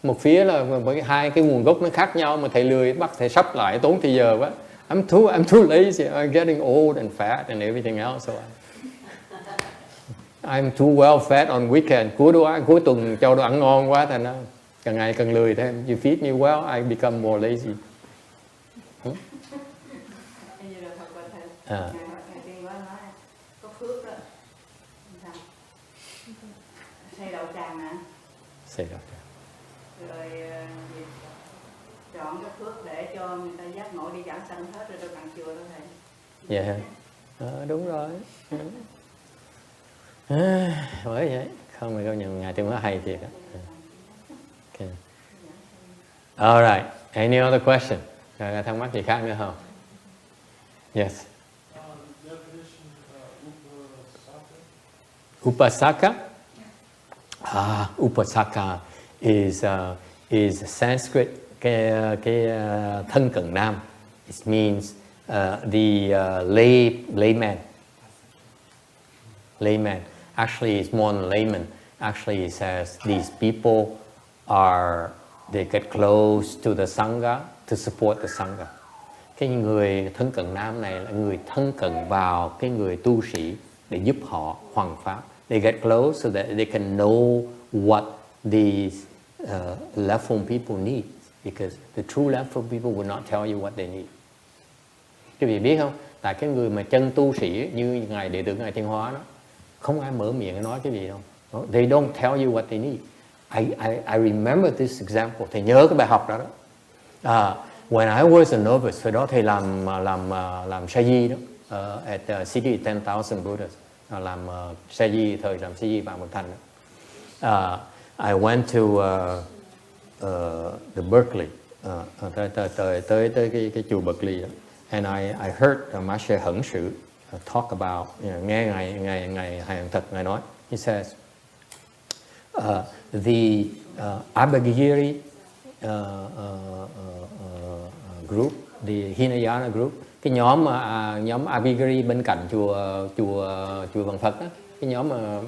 Một phía là hai cái nguồn gốc nó khác nhau mà thầy lười bắt thầy sắp lại tốn thời giờ quá. I'm too lazy. I'm getting old and fat and everything else. So I'm too well fed on weekend. Cuối tuần cho đồ ăn ngon quá thành ra càng ngày càng lười thêm. You feed me well, I become more lazy. Có phước đó. Xây đạo tràng hả? Xây đạo tràng. Rồi chọn cái phước để cho người ta giác ngộ đi giảng sanh hết rồi tôi tặng chùa đó thầy. Yeah. Đúng rồi. Bởi vậy không phải công nhận Ngài tiến hóa hay thiệt á. Okay. All right. Any other question? Rồi thắc mắc gì khác nữa không? Yes. Upasaka. Upasaka is Sanskrit cái thân cận nam. It means the layman. Layman. Actually, it's more than layman. Actually, it says these people they get close to the Sangha to support the Sangha. Cái người thân cận nam này là người thân cận vào cái người tu sĩ để giúp họ hoằng pháp. They get close so that they can know what these leftful people need. Because the true leftful people will not tell you what they need. Quý vị biết không? Tại cái người mà chân tu sĩ như Ngài đệ tử Ngài Thiên Hóa đó, không ai mở miệng nói cái gì đâu. They don't tell you what they need. I remember this example. Thầy nhớ cái bài học đó đó. When I was a novice, hồi đó thầy làm sa di đó, at the city 10,000 Buddhas, làm sa di thời làm sa di Vạn Bậc Thành đó. I went to the Berkeley, tới cái chùa Berkeley đó, and I heard Master Hẩn Sự talk about, nghe ngài Hàng Thật ngài nói. He says the Abhagiri group, the Hinayana group, cái nhóm Abhigiri bên cạnh chùa Vạn Phật đó, cái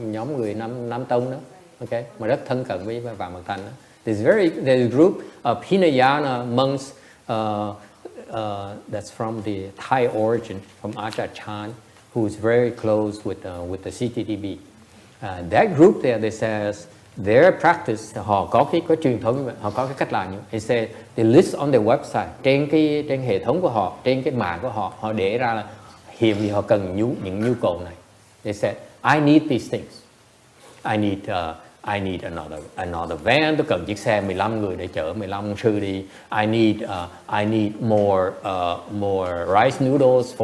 nhóm người Nam Tông đó, okay, mà rất thân cận với Vạn Mật Thành đó. There's a group of Hinayana monks that's from the Thai origin, from Ajahn Chah, who is very close with the CTTB. That group there, they says their practice, họ có cái truyền thống, họ có cái cách làm như they say they list on their website, trên hệ thống của họ, trên cái mạng của họ, họ để ra là hiện thì họ cần những nhu cầu này. They said I need these things. I need another van. Tôi cần chiếc xe 15 người để chở 15 ông sư đi. I need more rice noodles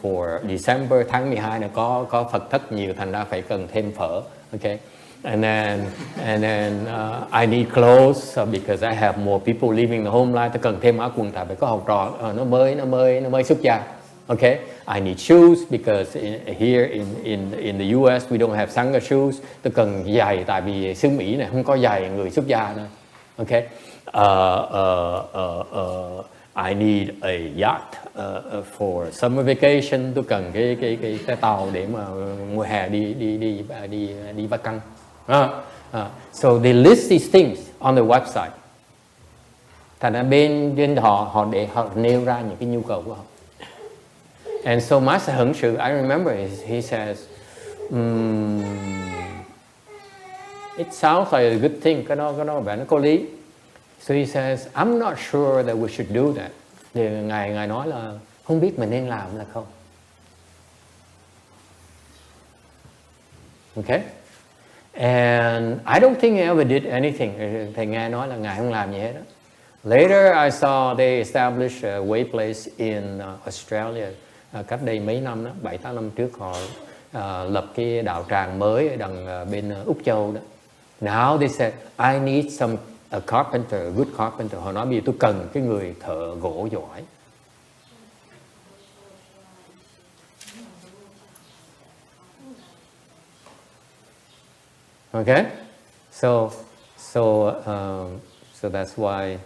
for December, tháng 12 này có Phật thất nhiều, thành ra phải cần thêm phở. Okay. And then I need clothes because I have more people living the home life. Tôi cần thêm áo quần tại phải có học trò nó mới xuất gia. Okay, I need shoes because here in the US we don't have sangha shoes. Tôi cần giày tại vì xứ Mỹ này không có giày người xuất gia nữa. Okay, I need a yacht for summer vacation. Tôi cần cái tàu để mà mùa hè đi Bắc Căng. So they list these things on the website. Thành ra bên họ nêu ra những cái nhu cầu của họ. And so Master Heng Shu, I remember he says, it sounds like a good thing, cái đó nó có lý. So he says, I'm not sure that we should do that. Thì ngài nói là không biết mình nên làm là không. Okay? And I don't think he ever did anything. Thầy nghe nói là ngài không làm gì hết đó. Later I saw they established a way place in Australia. Cách đây mấy năm đó, 7-8 năm trước họ lập cái đạo tràng mới ở đằng bên Úc Châu đó. Now they said I need a carpenter, a good carpenter. Họ nói bây giờ tôi cần cái người thợ gỗ giỏi. Okay, so that's why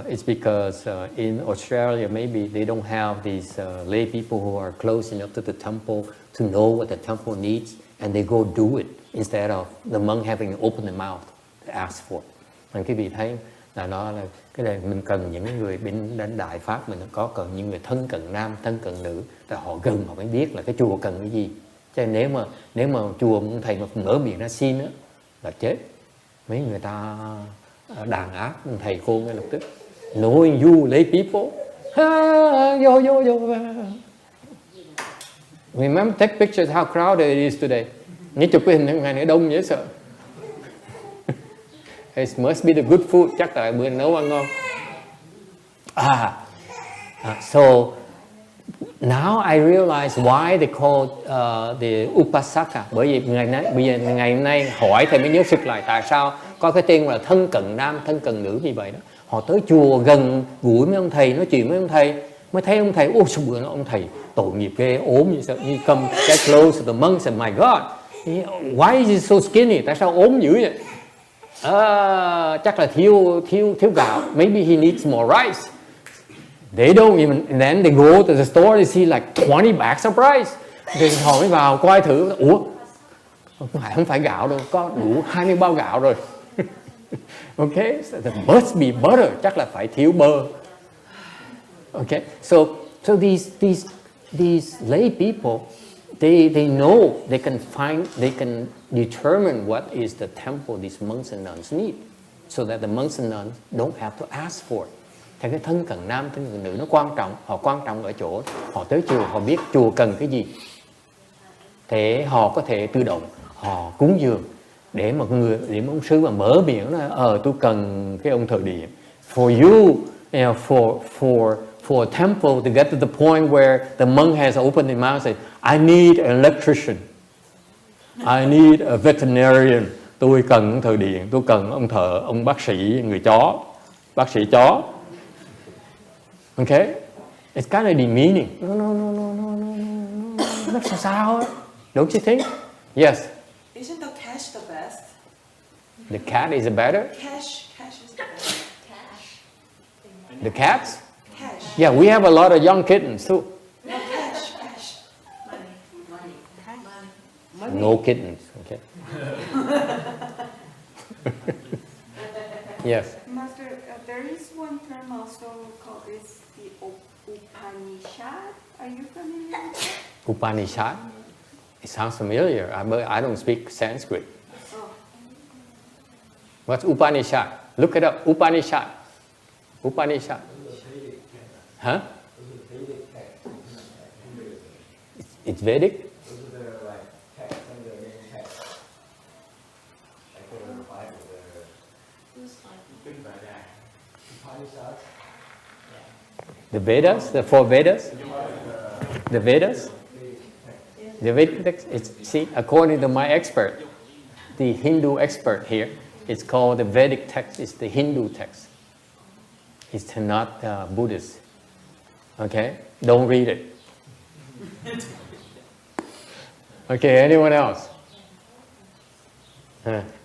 it's because in Australia maybe they don't have these lay people who are close enough to the temple to know what the temple needs, and they go do it instead of the monk having to open their mouth to ask for it. Nên cái vị thấy là nó là cái này mình cần những người bên đến Đại Pháp, mình có cần những người thân cận nam, thân cận nữ, tại họ gần họ mới biết là cái chùa cần cái gì. Chứ nếu mà chùa một thầy mà mở miệng ra xin á là chết. Mấy người ta đàn áp thầy khôn ngay lập tức. Knowing you lay people. Yo. Remember, take pictures how crowded it is today. Nhớ chụp cái hình ngày nữa đông dễ sợ. It must be the good food. Chắc là bữa nấu ăn ngon. So now I realize why they call the Upasaka. Bởi vì ngày hôm nay hỏi thầy mới nhớ sức lại tại sao có cái tên là thân cận nam, thân cận nữ như vậy đó. Họ tới chùa gần gũi mấy ông thầy, nói chuyện với ông thầy, mới thấy ông thầy, ôi sao bữa đó ông thầy tội nghiệp ghê, ốm như sao, như come get close to the monks and my God, why is he so skinny? Tại sao ốm dữ vậy? Chắc là thiếu gạo. Maybe he needs more rice. They don't even, and then they go to the store, they see like 20 bags of rice. Thì họ mới vào coi thử, ủa, không phải gạo đâu, có đủ 20 bao gạo rồi. Okay, so there must be butter, chắc là phải thiếu bơ. Okay, so these lay people, they know they can determine what is the temple these monks and nuns need, so that the monks and nuns don't have to ask for it. Thì cái thân cận nam, thân cận nữ nó quan trọng. Họ quan trọng ở chỗ họ tới chùa, họ biết chùa cần cái gì, thế họ có thể tự động họ cúng dường. Để một ông sư mà mở miệng nói tôi cần cái ông thờ điện. For you know, for a temple to get to the point where the monk has opened his mouth and said, I need an electrician, I need a veterinarian. Tôi cần ông thờ điện, tôi cần ông bác sĩ người chó, bác sĩ chó. Okay, it's kind of demeaning. No. Nó sao á? Don't you think? Yes. Isn't the cash the best? The cat is better? Cash is the best. The cats? Cash. Yeah, we have a lot of young kittens too. No, cash, cash. No kittens. Okay. Yes. Master, there is one term also called this the Upanishad. Are you familiar with that? Upanishad. It sounds familiar. But I don't speak Sanskrit. Oh. What's Upanishad? Look it up. Upanishad. Upanishad. Huh? It's Vedic? The Vedas? The 4 Vedas? The Vedas? The Vedic text? See, according to my expert, the Hindu expert here, it's called the Vedic text. It's the Hindu text. It's not Buddhist. Okay? Don't read it. Okay, anyone else?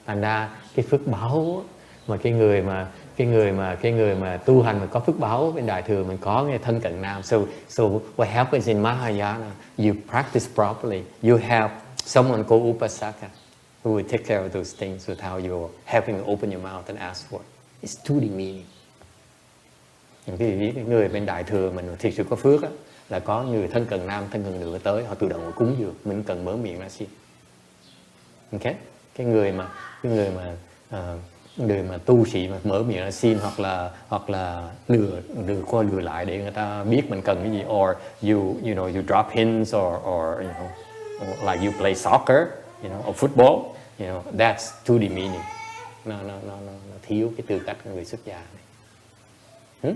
Thành ra cái phước báo mà cái người mà tu hành mà có phước báo bên Đại thừa mình có nghe thân cận nam. So what happens in Mahayana, you practice properly, you have someone called Upasaka who will take care of those things without you having to open your mouth and ask for it. It's to the meaning. Cái người bên Đại thừa mình thực sự có phước á, là có người thân cận nam, thân cận nữ tới, họ tự động cúng dường, mình cần mở miệng ra xin. Ok? Cái người mà tu sĩ mà mở miệng ra xin hoặc là lừa qua lừa lại để người ta biết mình cần cái gì, or you drop hints or like you play soccer, or football, that's to the meaning. Nó thiếu cái tư cách của người xuất gia này.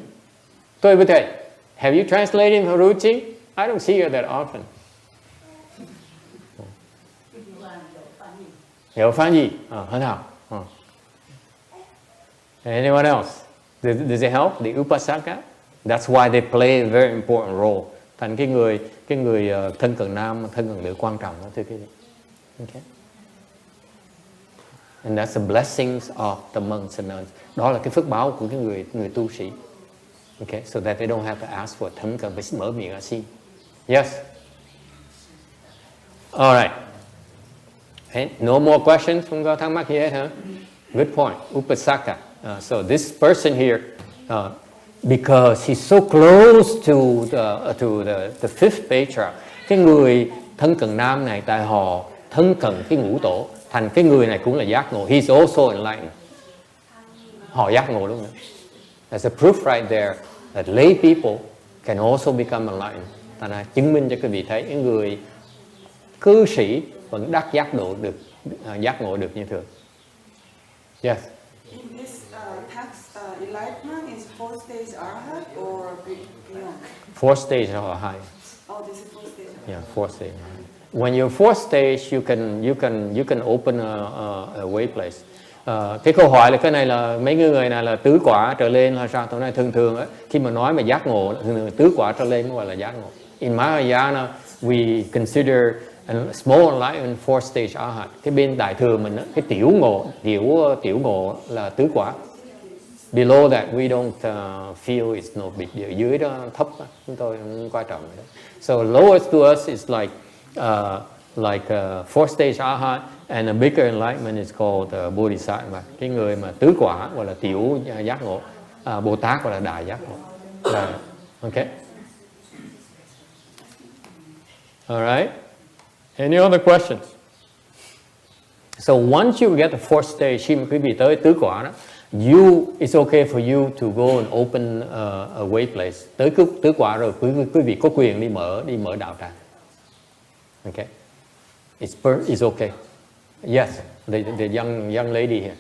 Tôi với thầy, have you translated Haruchi? I don't see her that often. Hiểu phán gì? Thế nào? Anyone else? Does it help? The Upasaka? That's why they play a very important role. Thành cái người thân cận nam, thân cận nữ quan trọng đó, thưa quý vị. Okay. And that's the blessings of the monks and nuns. Đó là cái phước báo của cái người tu sĩ. Okay, so that they don't have to ask for thân cận, phải mở miệng ra xin. Yes. All right. Okay. No more questions? Không có thắc mắc gì hết hả? Good point. Upasaka. So this person here, because he's so close to the 5th Patriarch, cái người thân cận nam này tại họ thân cận cái ngũ tổ, thành cái người này cũng là giác ngộ. He's also enlightened. Họ giác ngộ luôn nữa. There's a proof right there that lay people can also become enlightened. Thành ra chứng minh cho quý vị thấy những người cư sĩ vẫn đắc giác ngộ được như thường. Yes. In this text, enlightenment is 4 stage arhat or beyond? 4 stage or high. Oh, this is 4 stage. Yeah, 4 stage. When you're 4th stage, you can open a way place. Cái câu hỏi là cái này là mấy người này là tứ quả trở lên hay sao? Tối nay thường á, khi mà nói mà giác ngộ, tứ quả trở lên mới gọi là giác ngộ. In Mahayana, we consider a small enlightenment 4th stage arhat. Cái bên Đại thừa mình á, cái tiểu ngộ là tứ quả. Below that we don't feel it's no big deal. Dưới đó thấp á, chúng tôi không quan trọng đó. So lowest to us is like 4th stage arhat, and a bigger enlightenment is called bodhisattva. Cái người mà tứ quả gọi là tiểu giác ngộ, Bồ Tát gọi là đại giác ngộ. Okay. All right. Any other questions? So once you get the 4th stage, khi mà quý vị tới tứ quả đó, it's okay for you to go and open a way place. Tới tứ quả rồi, quý vị có quyền đi mở đạo tràng. Okay. It's okay. Yes, the young lady here.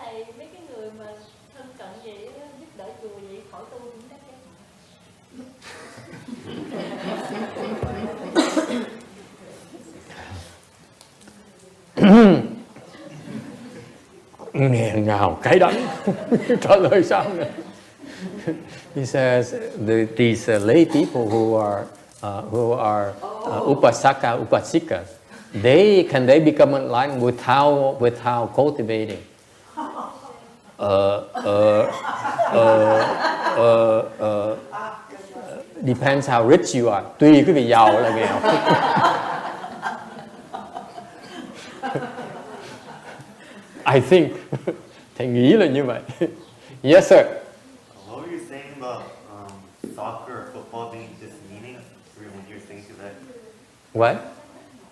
Thầy, mấy cái người mà thân cận vậy, giúp đỡ chùa vậy, khỏi tu cũng chắc Nghe ngào cái đắng. Trả lời sao nữa? He says these lay people who are upasaka, upasikas, can they become enlightened without cultivating? depends how rich you are. Tùy quý vị giàu là nghèo. I think. Thầy nghĩ là như vậy. Yes, sir. What were you saying about soccer or football being demeaning when you're saying to that? What?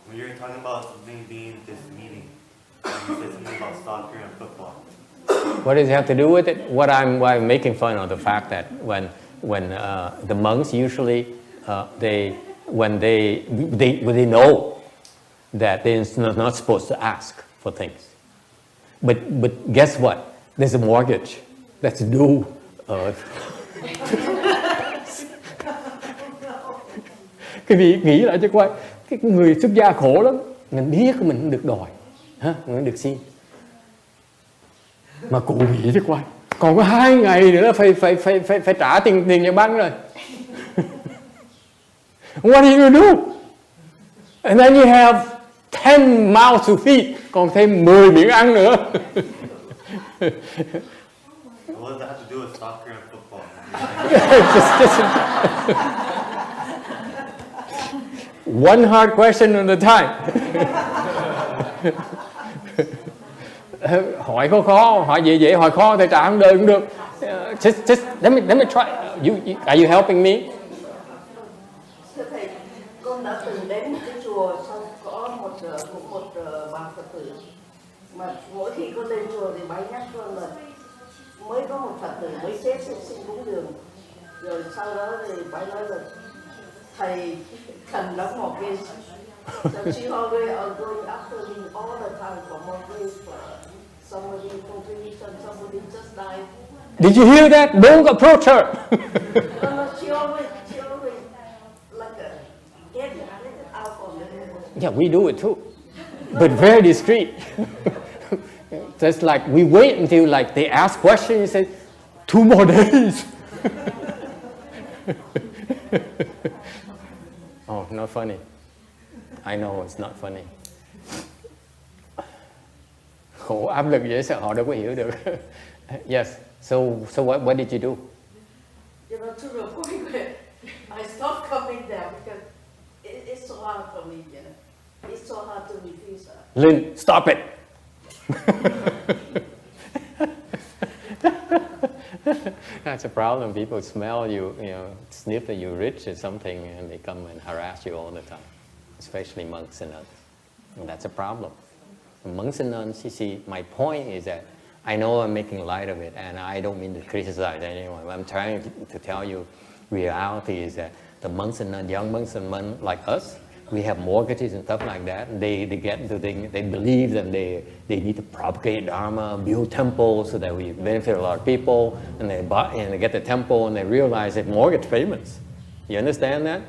When you're talking about something being demeaning, you said something about soccer and football. What does it have to do with it? Why I'm making fun of the fact that when the monks usually they know that they're not supposed to ask for things, but guess what? There's a mortgage that's due. Cái vị nghĩ lại cho coi, cái người xuất gia khổ lắm, mình biết mình không được đòi, mình không được xin. Mà cụ nghĩ cho coi, còn có 2 ngày nữa là phải trả tiền nhà băng rồi. What are you gonna do? And then you have 10 mouths to feed, còn thêm 10 miệng ăn nữa. What does that have to do with soccer and football? One hard question at a time. Hỏi khó, hỏi dễ, hỏi khó thì trả không được cũng được. Just let me try. Are you helping me? Thưa thầy, con đã từng đến một cái chùa, xong có một bà Phật tử mà mỗi khi con lên chùa thì bái nhắc con là mới có một Phật tử mới chết xin cúng dường, rồi sau đó thì bái nói là thầy cần đóng mortgage. So she always are going after me all the time for mortgage, for somebody contribution, somebody just died. Did you hear that? Don't approach her. No, she always like get it out from the. Yeah, we do it too, but very discreet. Just like we wait until like they ask questions, you say 2 more days. Oh, not funny. I know it's not funny. Khổ áp lực dễ sợ họ đâu có hiểu được. Yes. So what did you do? You know, to the point where I stopped coming there because it's so hard for me. You know, it's so hard to refuse her. Lynn, stop it. That's a problem. People smell you, sniff that you're rich or something, and they come and harass you all the time, especially monks and nuns. And that's a problem. Monks and nuns, you see, my point is that I know I'm making light of it, and I don't mean to criticize anyone. I'm trying to tell you reality is that the monks and nuns, young monks and nuns like us, we have mortgages and stuff like that. And they believe that they need to propagate Dharma, build temples so that we benefit a lot of people, and they get the temple and they realize that mortgage payments. You understand that?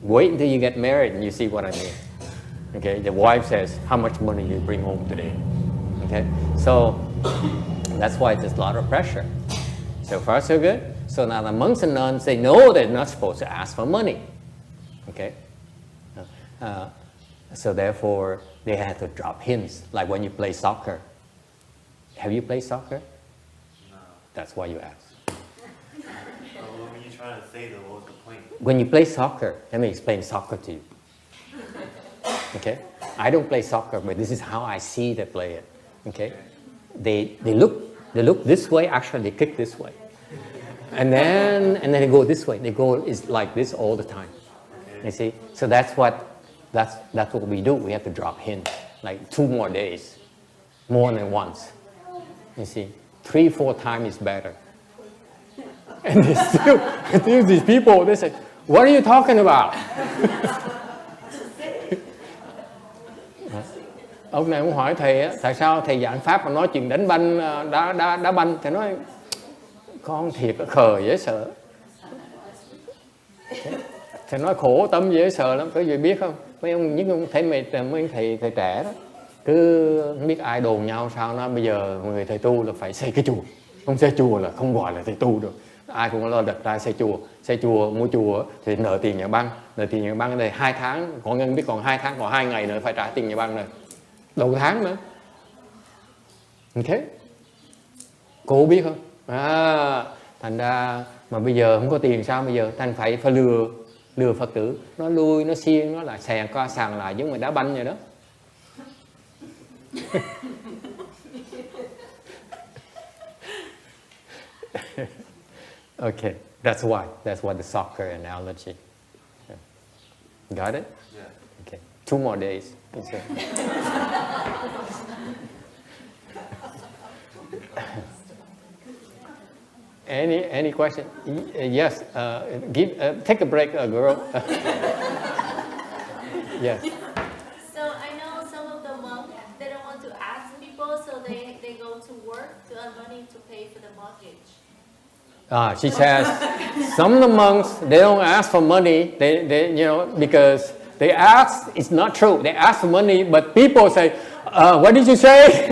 Wait until you get married and you see what I mean. Okay, the wife says, how much money do you bring home today? Okay, so that's why there's a lot of pressure. So far so good. So now the monks and nuns, they know they're not supposed to ask for money. Okay. So therefore, they have to drop hints, like when you play soccer. Have you played soccer? No. That's why you ask. What were you trying to say though? What was the point? When you play soccer, let me explain soccer to you. Okay? I don't play soccer, but this is how I see they play it. Okay? They look this way, actually they kick this way. And then they go this way. They go is like this all the time. You see? So that's what we do. We have to drop hints, like 2 more days, more than once. You see, 3-4 times is better. And they still these people, they say, what are you talking about? Ông này cũng hỏi thầy á, tại sao thầy giảng pháp mà nói chuyện đánh banh, đá banh? Thầy nói, con thiệt khờ dễ sợ. Thầy nói khổ tâm dễ sợ lắm, có gì biết không? Mấy ông thầy trẻ đó, cứ không biết ai đồn nhau sao nó bây giờ người thầy tu là phải xây cái chùa, không xây chùa là không gọi là thầy tu được. Ai cũng lo đặt ra xây chùa mua chùa thì nợ tiền nhà băng này 2 tháng, có ngân biết còn 2 tháng, còn 2 ngày nữa phải trả tiền nhà băng này, đầu tháng nữa. Ok, cô biết không? Thành ra Mà bây giờ không có tiền sao bây giờ? Thành phải lừa Phật tử, nó lui, nó xiên, nó lại sàn qua sàn lại giống như đá banh vậy đó. Okay, that's why the soccer analogy. Yeah. Got it? Yeah. Okay, 2 more days. Any question? Yes. Take a break, girl. Yes. So I know some of the monks, they don't want to ask people, so they go to work to earn money to pay for the mortgage. She says some of the monks, they don't ask for money. They because they ask, it's not true. They ask for money, but people say, "What did you say?"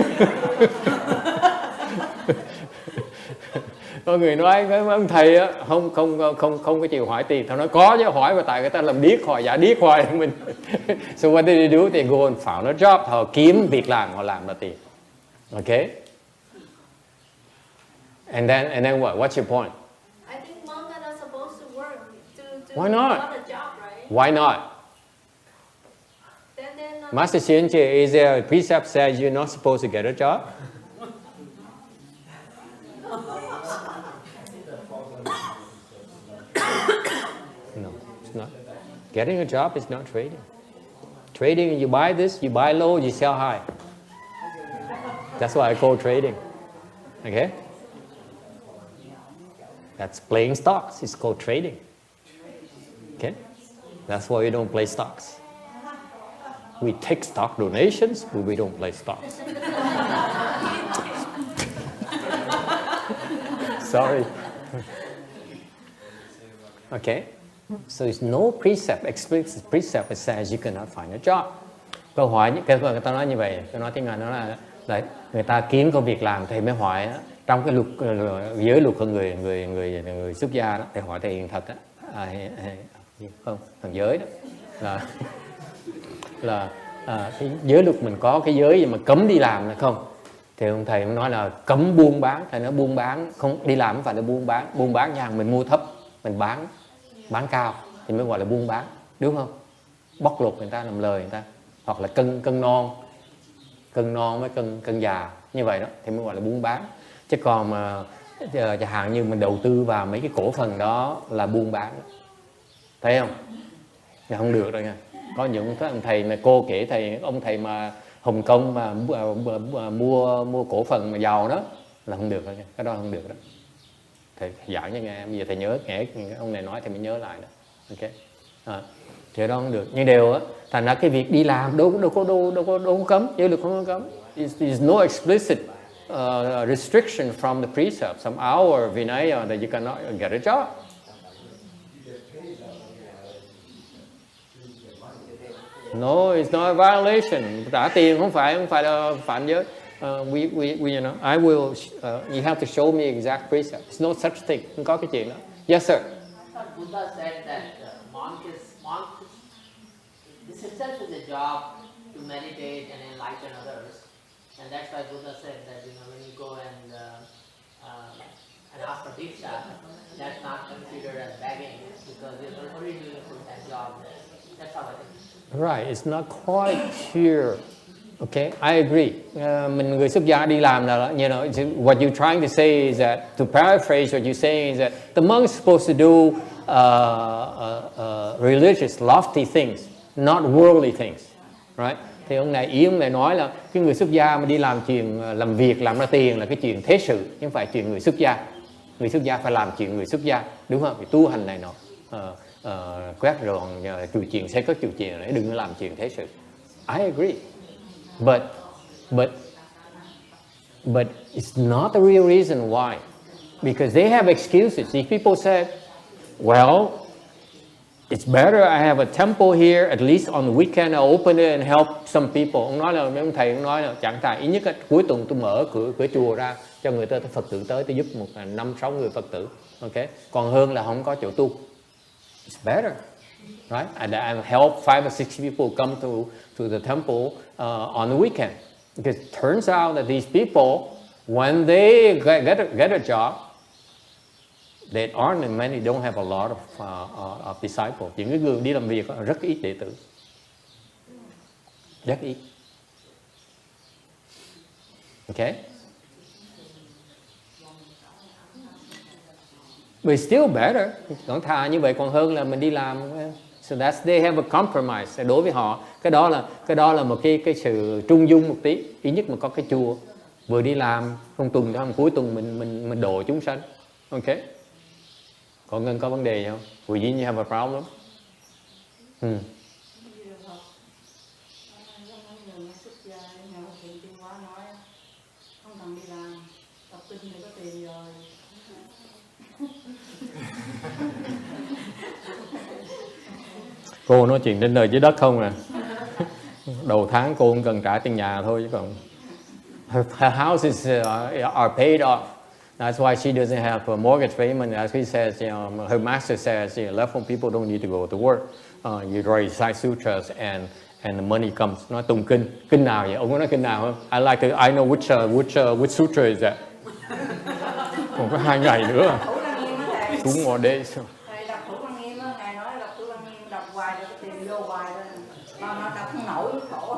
Có người nói với ông thầy á, không có chịu hỏi tiền. Thằng nói có chứ, hỏi mà tại người ta làm điếc hoài, giả điếc hoài mình. So what did they do? They go and found a job. Họ kiếm việc làm, họ làm ra tiền. Okay. And then what? What's your point? I think monks are not supposed to work to Why not? get a job, right? Why not? Then they're not. Master Xianjie, is there a precept says you're not supposed to get a job? No, it's not. Getting a job is not trading. Trading, you buy this, you buy low, you sell high. That's what I call trading. Okay? That's playing stocks. It's called trading. Okay? That's why we don't play stocks. We take stock donations, but we don't play stocks. Sorry. Okay? So it's no precept, explicit precept that says you cannot find a job. Câu hỏi, người ta nói như vậy, tôi nói tiếng Anh nó là người ta kiếm công việc làm thì mới hỏi đó. Trong cái luật giới luật của người xuất gia đó, thì hỏi thầy Hiền thật á, không, thần giới đó là cái giới luật mình có cái giới gì mà cấm đi làm là không, thì ông thầy nói là cấm buôn bán, thầy nói buôn bán không đi làm không phải là buôn bán nha, mình mua thấp mình bán cao thì mới gọi là buôn bán, đúng không? Bóc lột người ta làm lời người ta, hoặc là cân non với cân già như vậy đó thì mới gọi là buôn bán. Chứ còn mà chẳng hạn như mình đầu tư vào mấy cái cổ phần đó là buôn bán, thấy không? Thì không được đâu nha. Có những cái ông thầy mà cô kể ông thầy mà Hồng Kông mà mua cổ phần mà giàu đó là không được đâu nha. Cái đó không được đó. Thầy giảng cho nghe, bây giờ thầy nhớ nghe ông này nói thì mới nhớ lại đó. Ok. Thì đó không được. Nhưng đều á, thành ra cái việc đi làm đâu có cấm, giới luật không có cấm. There's no explicit restriction from the precept, some hour vinaya that you cannot get a job. No, it's not a violation. Trả tiền không phải là phạm giới. You know, I will. You have to show me exact precept. It's no such thing. Không có cái chuyện đó. Yes, sir. I thought Buddha said that monk this itself is a job to meditate and enlighten others, and that's why Buddha said that when you go and ask for diksha, that's not considered as begging because you're already doing a full-time job. That's how I think. Right, it's not quite clear. Okay, I agree. Mình người xuất gia đi làm là, what you're trying to say is that, to paraphrase what you're saying is that the monk's supposed to do religious, lofty things, not worldly things, right? Thì ý ông này nói là cái người xuất gia mà đi làm việc làm ra tiền là cái chuyện thế sự, chứ không phải chuyện người xuất gia. Người xuất gia phải làm chuyện người xuất gia, đúng không? Phải tu hành này nọ, quét dọn chùa chiền, xây cất chùa chiền để đừng có làm chuyện thế sự. I agree. But it's not the real reason why, because they have excuses. If people say, well, it's better I have a temple here, at least on the weekend I open it and help some people. Ông nói là ông thầy nói là chẳng thà ít nhất cuối tuần tôi mở cửa chùa ra cho người ta Phật tử tới, tôi giúp 5-6 người Phật tử. Okay, còn hơn là không có chỗ tu. It's better, right? And I help 5 or 6 people come to the temple on the weekend, because it turns out that these people, when they get a job, There aren't many, don't have a lot of disciples. Những cái người đi làm việc rất ít đệ tử. Rất ít. Okay? But still better. Còn thà như vậy còn hơn là mình đi làm. So that's, they have a compromise. Đối với họ, cái đó là một cái sự trung dung một tí. Ít nhất mà có cái chùa. Vừa đi làm, không tuần đó, cuối tuần mình độ chúng sanh. Okay? Còn Ngân có vấn đề gì không? Will you have a problem? Cô nói chuyện trên đời dưới đất không à. Đầu tháng cô cũng cần trả tiền nhà thôi chứ còn. Her houses are paid off. That's why she doesn't have a mortgage payment. As he says, her master says, left people don't need to go to work. You recite sutras and the money comes. Nói tụng kinh nào vậy? Ông có nói kinh nào không? I know which sutra is that. Còn có 2 ngày nữa. 2 more days. Thầy đọc Thủ Lăng Nghiêm á, Ngài nói đọc Thủ Lăng Nghiêm đọc hoài rồi tiền vô hoài rồi. Mà đọc không nổi khổ.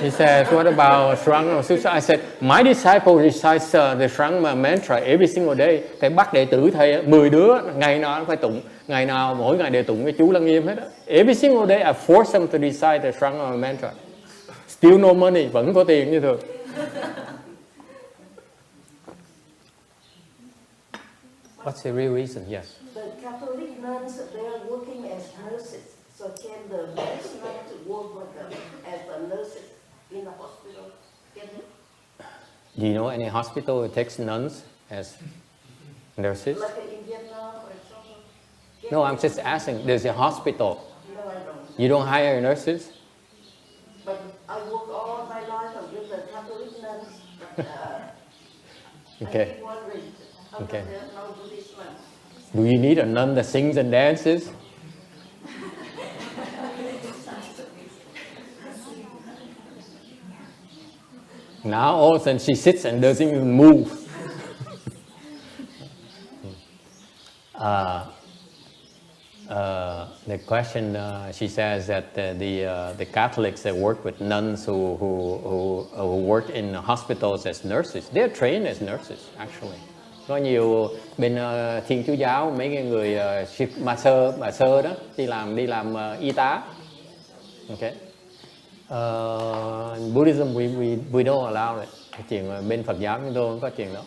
He says, what about Shrang Sutra? I said, my disciple recites the Shrang mantra every single day. Thầy bắt đệ tử thầy 10 đứa, ngày nào nó phải tụng, ngày nào mỗi ngày đều tụng cái chú Lăng Nghiêm hết á. Every single day I force them to recite the Shrang mantra. Still no money, vẫn có tiền như thường. What's the real reason? Yes. The Catholic nuns, they are working as nurses. So can the Buddhist nuns work with them as the nurses in the hospital? Can they? Do you know any hospital that takes nuns as nurses? Like in Vietnam or something? No, I'm just asking. There's a hospital. No, I don't. You don't hire nurses? But I work all my life with the Catholic nuns. But, Okay. I keep wondering how come Okay. there's no Buddhist nuns? Do you need a nun that sings and dances? Now all of a sudden she sits and doesn't even move. The question, she says that the Catholics that work with nuns who work in hospitals as nurses, they're trained as nurses actually. Có nhiều bên Thiên Chúa giáo mấy cái người bà sơ đó đi làm y tá. Okay. Buddhism we don't allow it. Cái chuyện bên Phật giáo chúng tôi không có chuyện đó.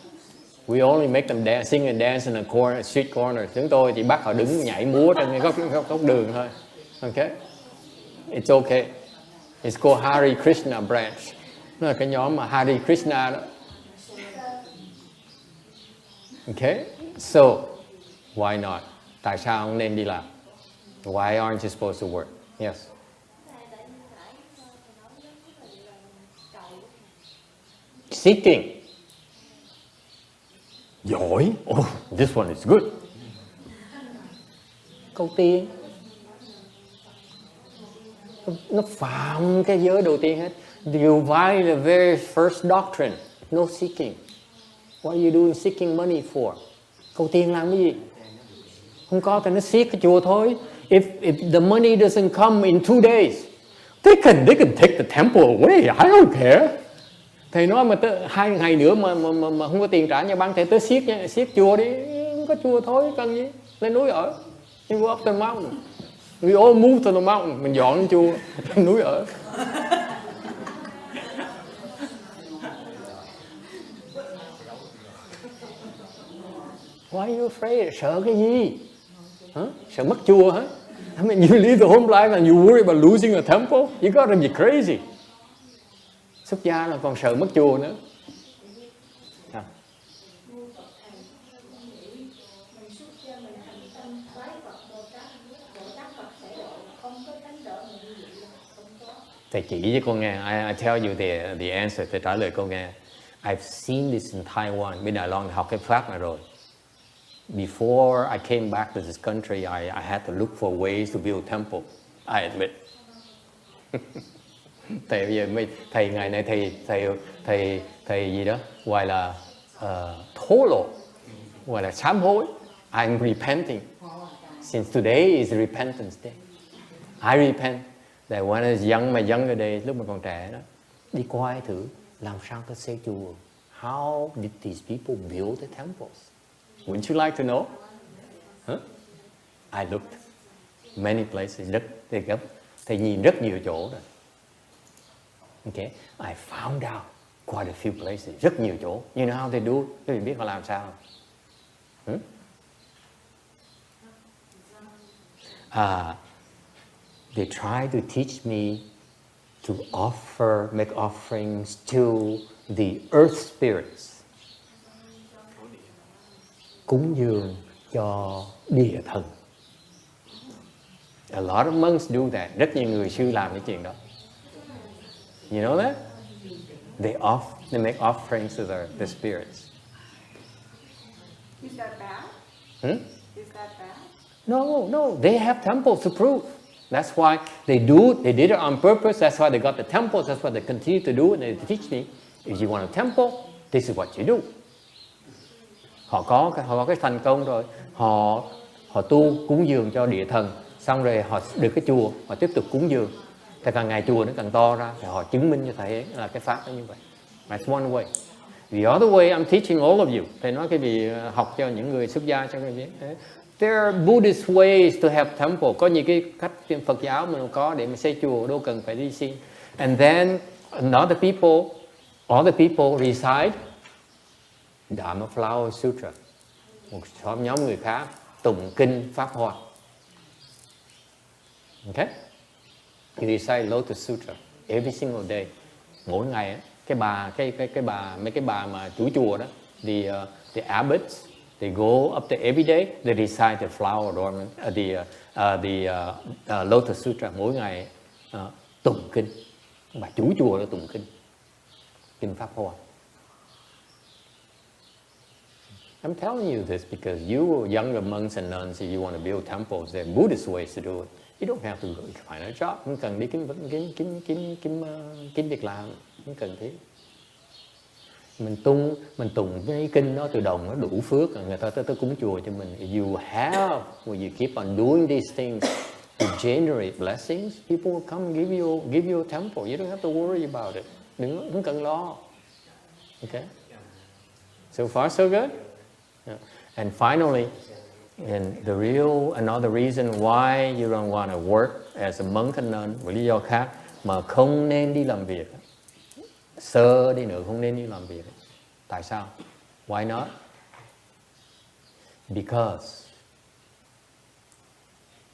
We only make them sing and dance in a corner, street corner. Chúng tôi chỉ bắt họ đứng nhảy múa trên cái góc đường thôi. Okay. It's okay. It's called Hare Krishna branch. Nó là cái nhóm mà Hare Krishna đó. Okay, so why not? Tại sao không nên đi làm? Why aren't you supposed to work? Yes. Seeking. Giỏi. Oh, this one is good. Câu tiên. Nó phạm cái giới đầu tiên hết. You violate the very first doctrine. No seeking. What are you doing seeking money for? Cầu tiền làm cái gì? Không có thì nó siết cái chùa thôi. If the money doesn't come in 2 days, they can take the temple away. I don't care. Thầy nói mà tới 2 ngày nữa mà không có tiền trả nhà băng, thầy tới siết chùa đi. Không có chùa thôi, cần gì? Lên núi ở. You go up the mountain. We all move to the mountain. Mình dọn lên chùa, lên núi ở. Why are you afraid? Sợ cái gì? Huh? Sợ mất chùa hả? I mean, you live the whole life and you worry about losing a temple? You gotta be crazy. Xuất gia là còn sợ mất chùa nữa. Thầy chỉ với cô nghe. I tell you the answer. Thầy trả lời cô nghe. I've seen this in Taiwan. Bên Đài Loan học cái pháp này rồi. Before I came back to this country, I had to look for ways to build a temple. I admit. Thầy bây giờ thầy ngày nay thầy gì đó gọi là thố lộ, gọi là sám hối. I'm repenting. Since today is repentance day. I repent that when I was young, my younger days, lúc mà còn trẻ đó, đi coi thử làm sao ta xây chùa. How did these people build the temples? Wouldn't you like to know? Huh? I looked many places, thầy nhìn rất nhiều chỗ rồi. Okay, I found out quite a few places, rất nhiều chỗ. You know how they do? Các bạn biết họ làm sao? They try to teach me to make offerings to the earth spirits. Cúng dường cho địa thần. A lot of monks do that. Rất nhiều người sư làm cái chuyện đó. You know that? They make offerings to the spirits. Is that bad? Is that bad? No. They have temples to prove. That's why they did it on purpose. That's why they got the temples. That's why they continue to do it. And they teach me, if you want a temple, this is what you do. Họ có cái thành công rồi. Họ tu cúng dường cho địa thần. Xong rồi họ được cái chùa, họ tiếp tục cúng dường. Thì càng ngày chùa nó càng to ra, thì họ chứng minh cho thầy là cái pháp nó như vậy. That's one way. The other way I'm teaching all of you. Thầy nói cái gì học cho những người xuất gia cho các bạn biết. There are Buddhist ways to have temple. Có những cái cách Phật giáo mình có để mà xây chùa, đâu cần phải đi xin. And then other people recite Dharma Flower Sutra. Một nhóm người khác tụng kinh Pháp Hoa. Okay? You recite Lotus Sutra every single day. Mỗi ngày mấy cái bà mà chủ chùa đó, the abbots, they go up there every day. They recite the flower adornment, the Lotus Sutra. Mỗi ngày tụng kinh. Bà chủ chùa đó tụng kinh Pháp Hoa. I'm telling you this because you younger monks and nuns, if you want to build temples, there are Buddhist ways to do it. You don't have to find a job. Không cần đi kiếm việc làm, không cần thiết. Mình tụng cái kinh đó từ đồng nó đủ phước, người ta tới cúng chùa cho mình. If you have, when you keep on doing these things to generate blessings, people will come give you a temple. You don't have to worry about it. Không cần lo. Okay. So far so good. Yeah. And finally, another reason why you don't want to work as a monk and nun, vì lý do khác mà không nên đi làm việc, sơ đi nữa không nên đi làm việc. Tại sao? Why not? Because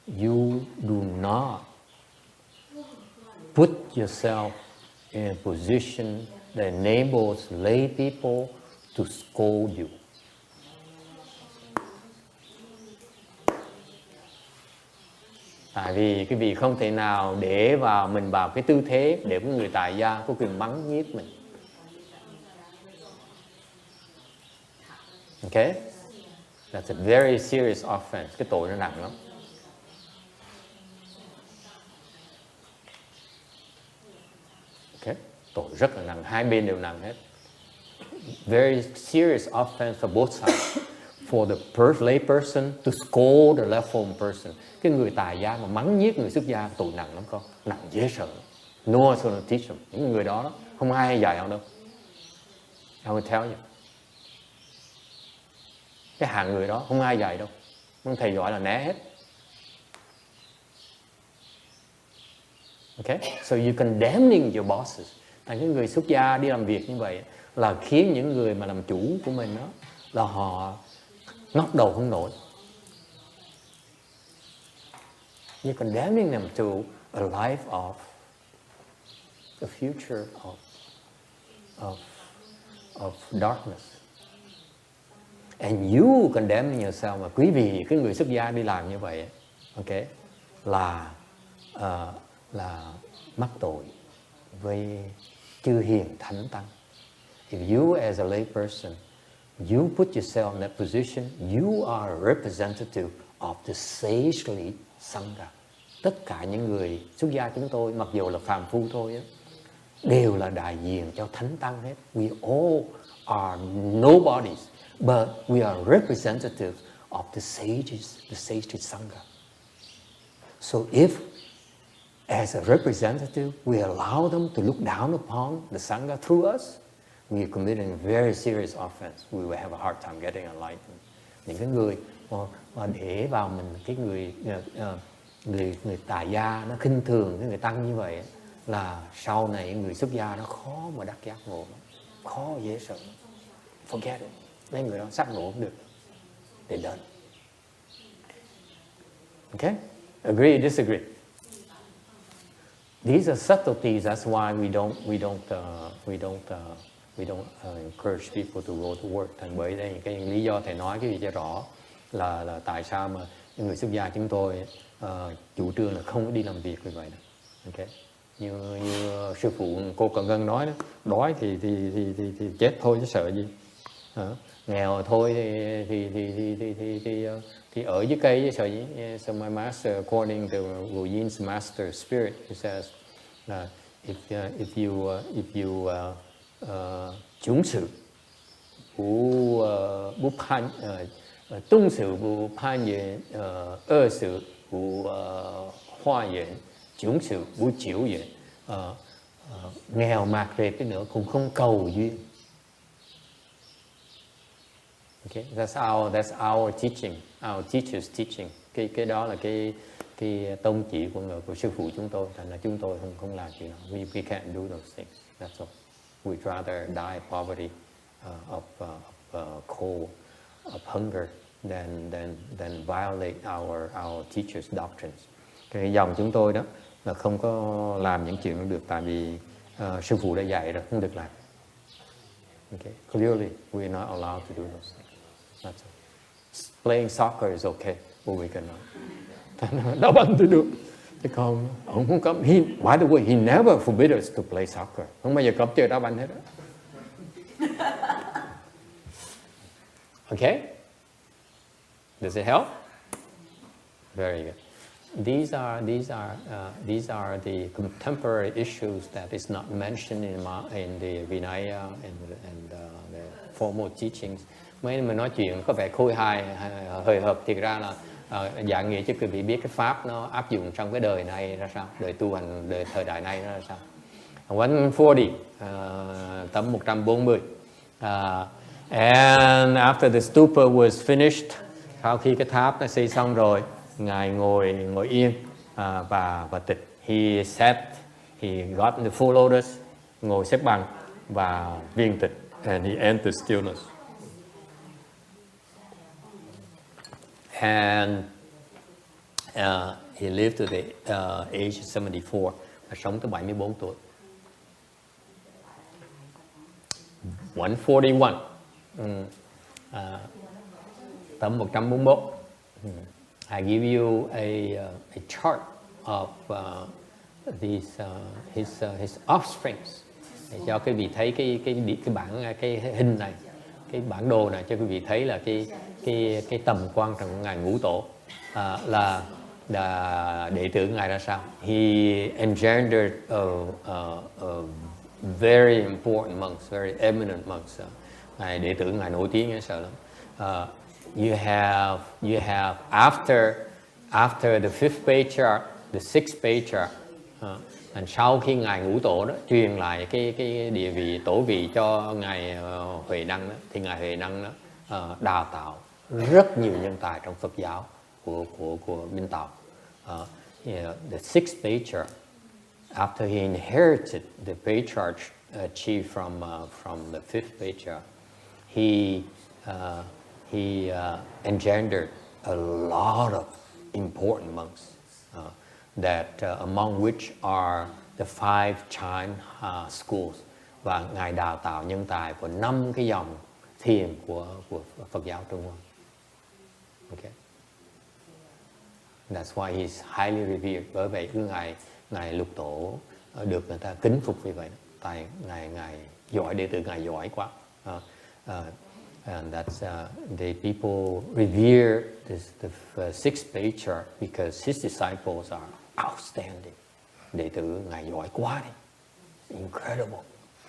you do not put yourself in a position that enables lay people to scold you. Tại vì cái vị không thể nào để mình vào cái tư thế để cái người tại gia có quyền mắng nhiếc mình. Okay? That's a very serious offense. Cái tội nó nặng lắm. Okay? Tội rất là nặng, hai bên đều nặng hết. Very serious offense for both sides. For the lay person to scold the left-form person. Cái người tài gia mà mắng nhiếc người xuất gia tội nặng lắm con, nặng dễ sợ. No one's gonna teach them. Những người đó không ai dạy họ đâu. I will tell you. Cái hạng người đó không ai dạy đâu. Ông thầy gọi là né hết. Okay? So you condemning your bosses. Tại cái người xuất gia đi làm việc như vậy là khiến những người mà làm chủ của mình đó là họ ngóc đầu không nổi. You're condemning them to a life of a future of darkness. And you condemning yourself, mà quý vị cái người xuất gia đi làm như vậy, okay, là mắc tội với chư hiền thánh tăng. If you as a lay person, you put yourself in that position, you are a representative of the sagely Sangha. Tất cả những người xuất gia chúng tôi, mặc dù là phàm phu thôi, đều là đại diện cho thánh tăng hết. We all are nobodies, but we are representatives of the sage sangha. So if, as a representative, we allow them to look down upon the sangha through us, we are committing a very serious offense. We will have a hard time getting enlightened. Những cái người mà để vào mình cái người tà gia nó khinh thường cái người tăng như vậy là sau này người xuất gia nó khó mà đắc giác ngộ, khó dễ sợ. Forget it. Mấy người đó sắp ngộ không được. They're done. Okay? Agree, disagree? These are subtleties. That's why we don't encourage people to go to work. Thành bởi đây cái lý do thầy nói cái gì cho rõ là tại sao mà những người xuất gia chúng tôi chủ trương là không có đi làm việc như vậy. Okay? Như sư phụ cô Cần Ngân nói đó, đói thì chết thôi chứ sợ gì. Nghèo thôi thì ở dưới cây chứ sợ gì. So my master, according to Wu Yin's master spirit, he says if you chúng sự bu pan tung sự bu pan yuan sự bu hoa yuan chúng sự bu chiếu yuan nghèo mạt rệp cái nữa cũng không cầu duyên. Okay, that's our teaching, our teacher's teaching. Cái đó là cái tông chỉ của sư phụ chúng tôi, thành là chúng tôi không làm chuyện đó. We can't do those things. That's all. We'd rather die of poverty, of cold, of hunger, than violate our teacher's doctrines. Cái dòng chúng tôi đó là không có làm những chuyện đó được, tại vì sư phụ đã dạy rồi, không được làm. Okay, clearly we're not allowed to do those things. That's all. Playing soccer is okay, but we cannot. Đá banh thì được. Chứ còn ông không cấm. By the way, he never forbid us to play soccer. Không bao giờ cấm chơi đá banh hết đó. Okay? Does it help? Very good. These are the contemporary issues that is not mentioned in the Vinaya and the formal teachings. Mấy mình nói chuyện có vẻ khôi hài, hời hợt, thiệt ra là dạng nghĩa chứ quý vị biết cái pháp nó áp dụng trong cái đời này ra sao, đời tu hành, đời thời đại này ra sao. 140, tấm 140. And after the stupa was finished, sau khi cái tháp nó xây xong rồi, ngài ngồi yên và tịch. He sat, he got in the full lotus, ngồi xếp bằng và viên tịch, and he entered stillness. And he lived to the age of 74, và sống tới 74 tuổi. 141, tấm 141. I give you a chart of his offsprings. Để cho quý vị thấy cái hình này, cái bản đồ này, cho quý vị thấy là cái tầm quan trọng của ngài ngũ tổ, là đệ tử ngài ra sao. He engendered very important monks, very eminent monks. Ngài đệ tử ngài nổi tiếng sợ lắm. You have after the 5th Patriarch, the 6th Patriarch, and sau khi ngài ngũ tổ đó truyền lại cái địa vị tổ vị cho ngài Huệ Năng đó, thì ngài Huệ Năng đó đào tạo rất nhiều nhân tài trong Phật giáo của Minh Tàu. The 6th Patriarch, after he inherited the patriarch achieved from the 5th Patriarch, he engendered a lot of important monks, among which are the 5 Chan schools. Và ngài đào tạo nhân tài của 5 cái dòng thiền của Phật giáo Trung Hoa. Okay. That's why he's highly revered. Bởi vậy ngài Lục Tổ được người ta kính phục như vậy. Tại ngài giỏi, đệ tử ngài giỏi quá. And that's the people revere the 6th Patriarch because his disciples are outstanding. Đệ tử ngài giỏi quá đi, incredible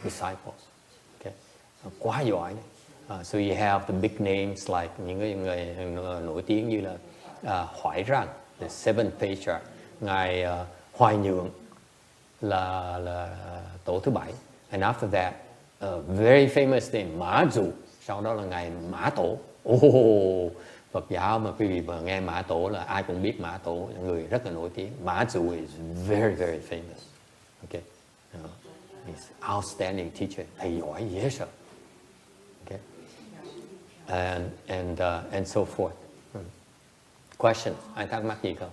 disciples. Okay, quá giỏi đi. So you have the big names like những cái người nổi tiếng như là Hoài Rang, the 7th Patriarch, ngài Hoài Nhượng là tổ thứ 7. And after that, very famous name Mã Dụ, sau đó là ngài Mã Tổ. Phật giáo mà quý vị mà nghe Mã Tổ là ai cũng biết Mã Tổ, người rất là nổi tiếng. Mã Dụ is very very famous. Okay, he's outstanding teacher, thầy giỏi dễ sợ. Okay, and so forth. Question, ai thắc mắc gì không?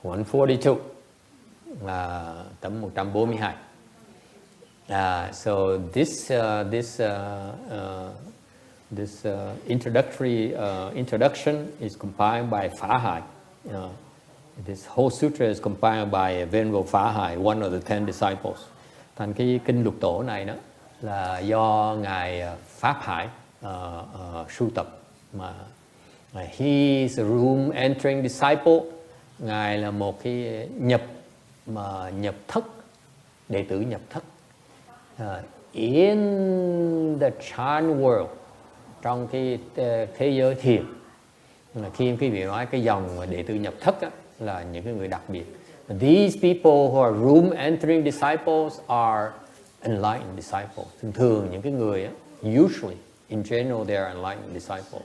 142 tấm 142. So this introduction is compiled by Phá Hải. This whole sutra is compiled by Venerable Phá Hải, one of the 10 disciples. Thành cái kinh lục tổ này đó là do ngài Pháp Hải sưu tập, mà he is a room entering disciple. Ngài là một cái nhập thất, đệ tử nhập thất. In the Chan world, trong cái thế giới thiền, khi quý vị nói cái dòng đệ tử nhập thất á, là những cái người đặc biệt. These people who are room entering disciples are enlightened disciples. Thường những cái người á, usually, in general, they are enlightened disciples.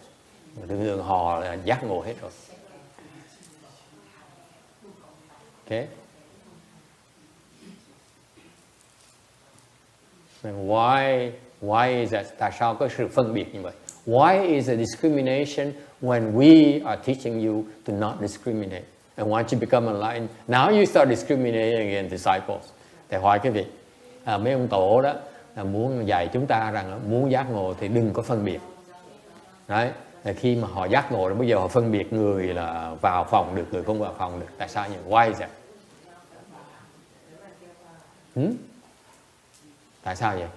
Thường họ là giác ngộ hết rồi. Okay. And why is that? Tại sao có sự phân biệt như vậy? Why is a discrimination when we are teaching you to not discriminate? And once you become enlightened, now you start discriminating against disciples. Thì hỏi cái việc mấy ông tổ đó là muốn dạy chúng ta rằng muốn giác ngộ thì đừng có phân biệt. Đấy. Khi mà họ giác ngộ rồi bây giờ họ phân biệt người là vào phòng được, người không vào phòng được. Tại sao như vậy? Why is that? Tại sao vậy?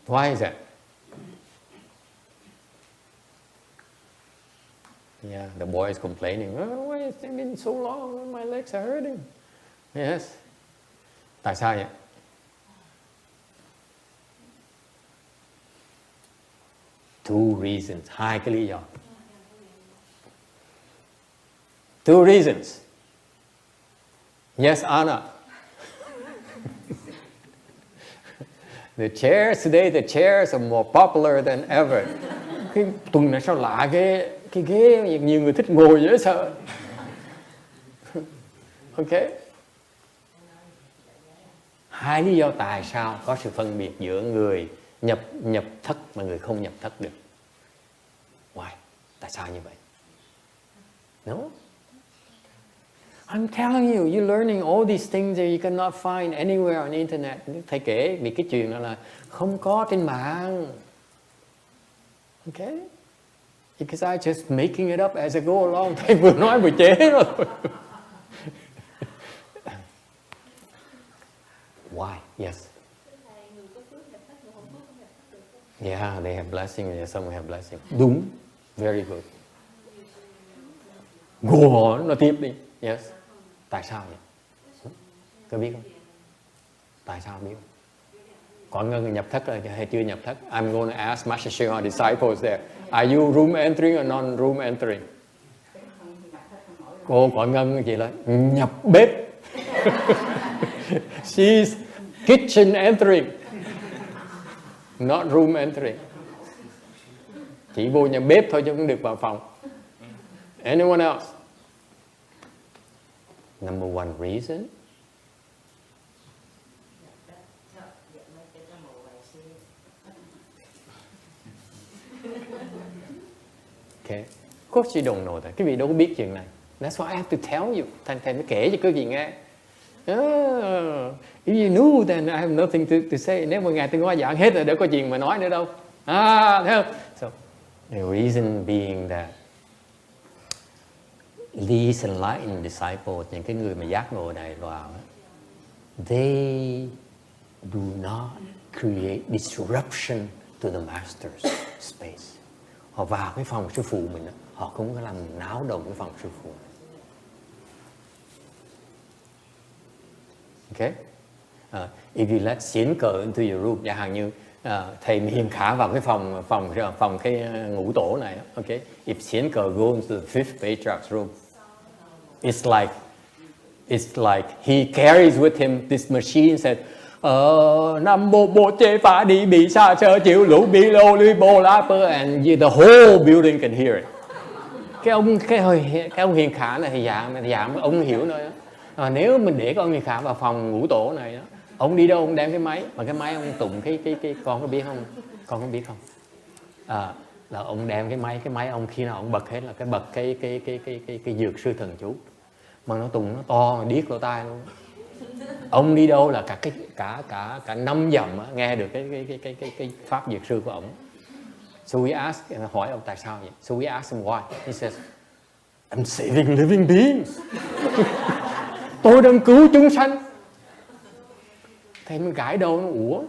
Why is that? Yeah, the boy is complaining. Oh, why is it been so long? My legs are hurting. Yes. Tại sao vậy? Two reasons. Hai cái lý do. Two reasons. Yes, Anna. The chairs today, the chairs are more popular than ever. Cái tuần này sao lạ ghê, cái ghế nhiều người thích ngồi dễ sợ. Ok. Hai lý do tại sao có sự phân biệt giữa người nhập thất và người không nhập thất được. Why? Tại sao như vậy? No? I'm telling you, you're learning all these things that you cannot find anywhere on the internet. Thầy kể vì cái chuyện đó là không có trên mạng. Okay? Because I just making it up as I go along. Thầy vừa nói vừa chế rồi. Why? Yes. Yeah, they have blessing, and some have blessing. Đúng. Very good. Go on, nó tiếp đi. Yes. Tại sao vậy? Có biết không? Tại sao biết không? Có người nhập thất rồi hay chưa nhập thất? I'm going to ask Master Shri our disciples there. Are you room entering or non-room entering? Cô có ngân gì là nhập bếp. She's kitchen entering, not room entering. Chỉ vô nhà bếp thôi chứ không được vào phòng. Anyone else? Number one reason. Okay. Of course you don't know that. Quý vị đâu có biết chuyện này. That's why I have to tell you. Thầy mới kể cho quý vị nghe. If you knew, then I have nothing to say. Nếu mà Ngài Tương Hoa giảng hết rồi, đâu có chuyện mà nói nữa đâu. Thấy không? So, the reason being that these enlightened disciples, những cái người mà giác ngộ này vào, they do not create disruption to the master's space. họ vào cái phòng sư phụ mình, họ không có làm náo động cái phòng sư phụ. Okay? If you let xiển cờ into your room, chẳng hạn như thầy Hiền Khả vào cái phòng cái ngũ tổ này, okay? If xiển cờ go into the 5th Patriarch's room, it's like he carries with him this machine said, Nam Mô Bồ Chế Phá Đi Bị Sa Sơ Chịu Lũ Bị Lô Lưới Bồ La Pơ, and the whole building can hear it. Cái ông Hiền Khả này thì dạng ông hiểu thôi đó. Nếu mình để cái ông Hiền Khả vào phòng ngũ tổ này đó, ông đi đâu ông đem cái máy, mà cái máy ông tụng cái con có biết không? Con có biết không? Là ông đem cái máy ông khi nào ông bật hết là bật cái dược sư thần chú, mà nó tụng nó to mà điếc lỗ tai luôn. Ông đi đâu là cả 5 dặm nghe được cái pháp dược sư của ông. So we ask, hỏi ông tại sao vậy? So we ask him why. He says, I'm saving living beings. Tôi đang cứu chúng sanh. Thầy mới gãi đầu nó ủa.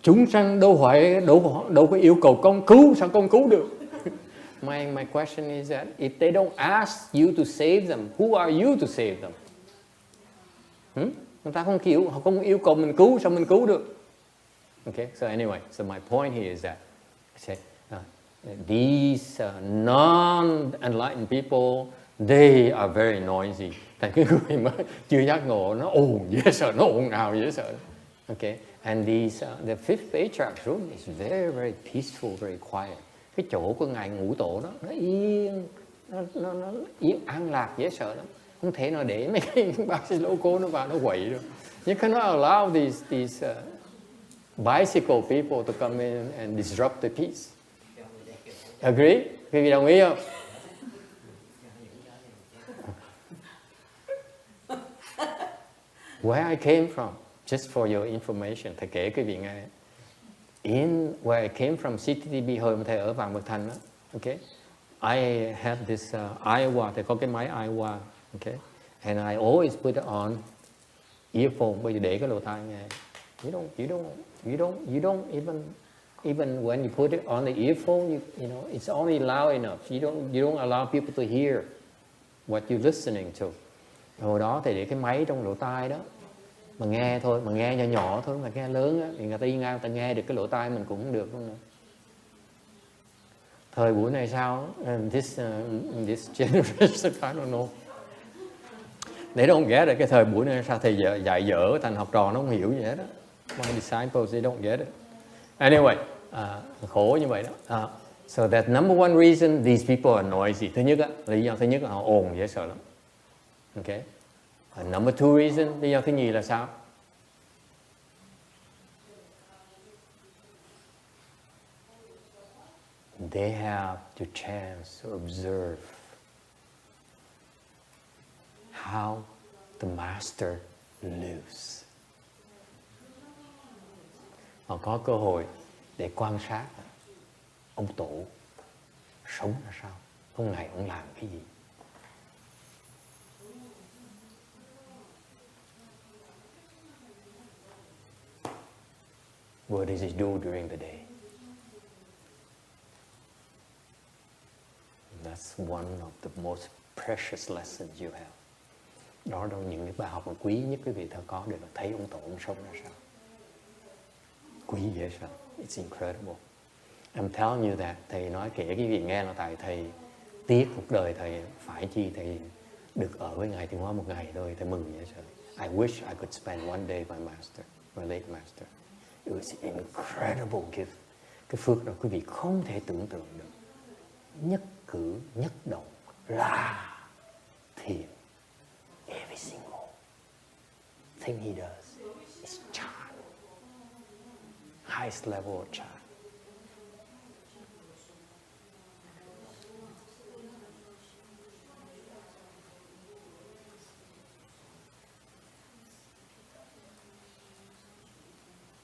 Chúng sanh đâu có yêu cầu con cứu, sao con cứu được? My question is that if they don't ask you to save them, who are you to save them? Người ta họ không yêu cầu mình cứu, sao mình cứu được? Okay, so anyway, so my point here is that these non-enlightened people, they are very noisy. Tại cái người mà chưa giác ngộ nó ồn dễ sợ, nó ồn ào dễ sợ. Okay, and the 5th Patriarch's room is very, very peaceful, very quiet. Cái chỗ của ngài ngũ tổ đó, nó yên, nó yên an lạc dễ sợ lắm. Không thể nào để mấy cái bác sĩ loco nó vào nó quậy đâu. You cannot allow these bicycle people to come in and disrupt the peace. Agree? Quý vị đồng ý không? Where I came from, just for your information, thầy kể quý vị nghe. In where I came from, CTTB hồi mà thầy ở Vàng Bậc Thành đó, okay? I had this Iowa, thầy có cái máy Iowa, okay? And I always put it on earphone, bây giờ để cái lỗ tai nghe. You don't even when you put it on the earphone, you know, it's only loud enough. You don't allow people to hear what you're listening to. Hồi đó thầy để cái máy trong lỗ tai đó, mà nghe thôi, mà nghe nhỏ thôi, mà nghe lớn á, thì người ta đi ngang, người ta nghe được cái lỗ tai mình cũng không được luôn. Thời buổi này sao? This generation, I don't know. They don't get it. Cái thời buổi này sao thầy dạy dở thành học trò nó không hiểu gì hết đó. My disciples, they don't get it. Anyway, khổ như vậy đó. So that number one reason these people are noisy. Thứ nhất á, lý do thứ nhất là họ ồn dễ sợ lắm. Okay. Number two reason, lý do thứ nhì là sao? They have the chance to observe how the master lives. Họ có cơ hội để quan sát ông tổ sống là sao, ông này ông làm cái gì. What does he do during the day? That's one of the most precious lessons you have. Đó là những cái bài học mà quý nhất quý vị thơ có được, là thấy ông tổ ông sống ra sao. Quý dễ sợ. It's incredible. I'm telling you that. Thầy nói kể cái vị nghe là tại thầy tiếc cuộc đời thầy, phải chi thầy được ở với ngài Tiến Hóa một ngày thôi, thầy mừng dễ sợ. I wish I could spend one day with my master, my late master. It was an incredible gift. Cái phước đó quý vị không thể tưởng tượng được. Nhất cử, nhất động là thiền. Every single thing he does is chant. Highest level of chant.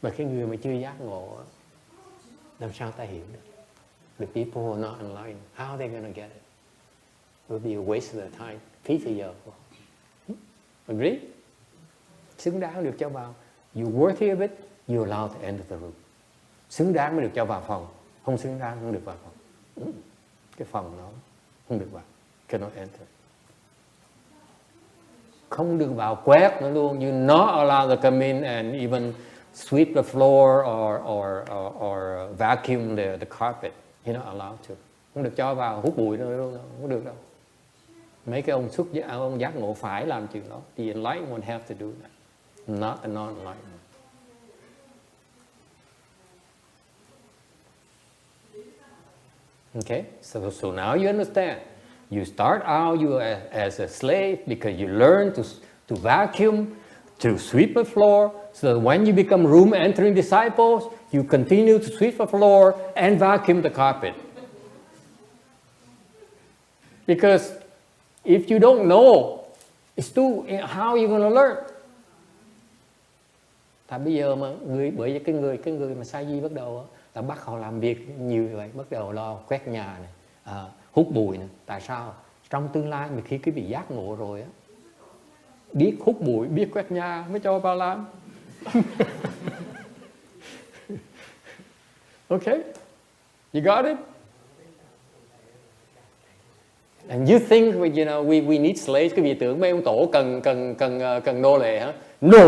Mà cái người mà chưa giác ngộ, làm sao ta hiểu được? The people who are not enlightened, how are they going to get it? It will be a waste of their time. Phí thời giờ. Agree? Xứng đáng được cho vào. You worthy of it, you allowed to enter the room. xứng đáng mới được cho vào phòng, không xứng đáng không được vào phòng. Cái phòng nó không được vào, cannot enter. Không được vào quét nữa luôn. You not allowed to come in and even sweep the floor or vacuum the carpet. You're not allowed to. Không được cho vào hút bụi nữa luôn, không được đâu. Mấy cái ông giác ngộ phải làm chuyện đó. The enlightened one have to do that, not the non-enlightened. Okay, so now you understand. You start out as a slave because you learn to vacuum, to sweep the floor. So that when you become room entering disciples, you continue to sweep the floor and vacuum the carpet. Because if you don't know, how are you going to learn? Tại bây giờ mà bởi vì cái người mà sa di bắt đầu là bắt họ làm việc nhiều vậy, bắt đầu lo quét nhà này, hút bụi này. Tại sao? Trong tương lai mà khi cái bị giác ngộ rồi á, biết hút bụi, biết quét nhà mới cho vào làm. Okay, you got it? And you think, you know, we need slaves? Cái vị tưởng mấy ông tổ cần nô lệ hả? No,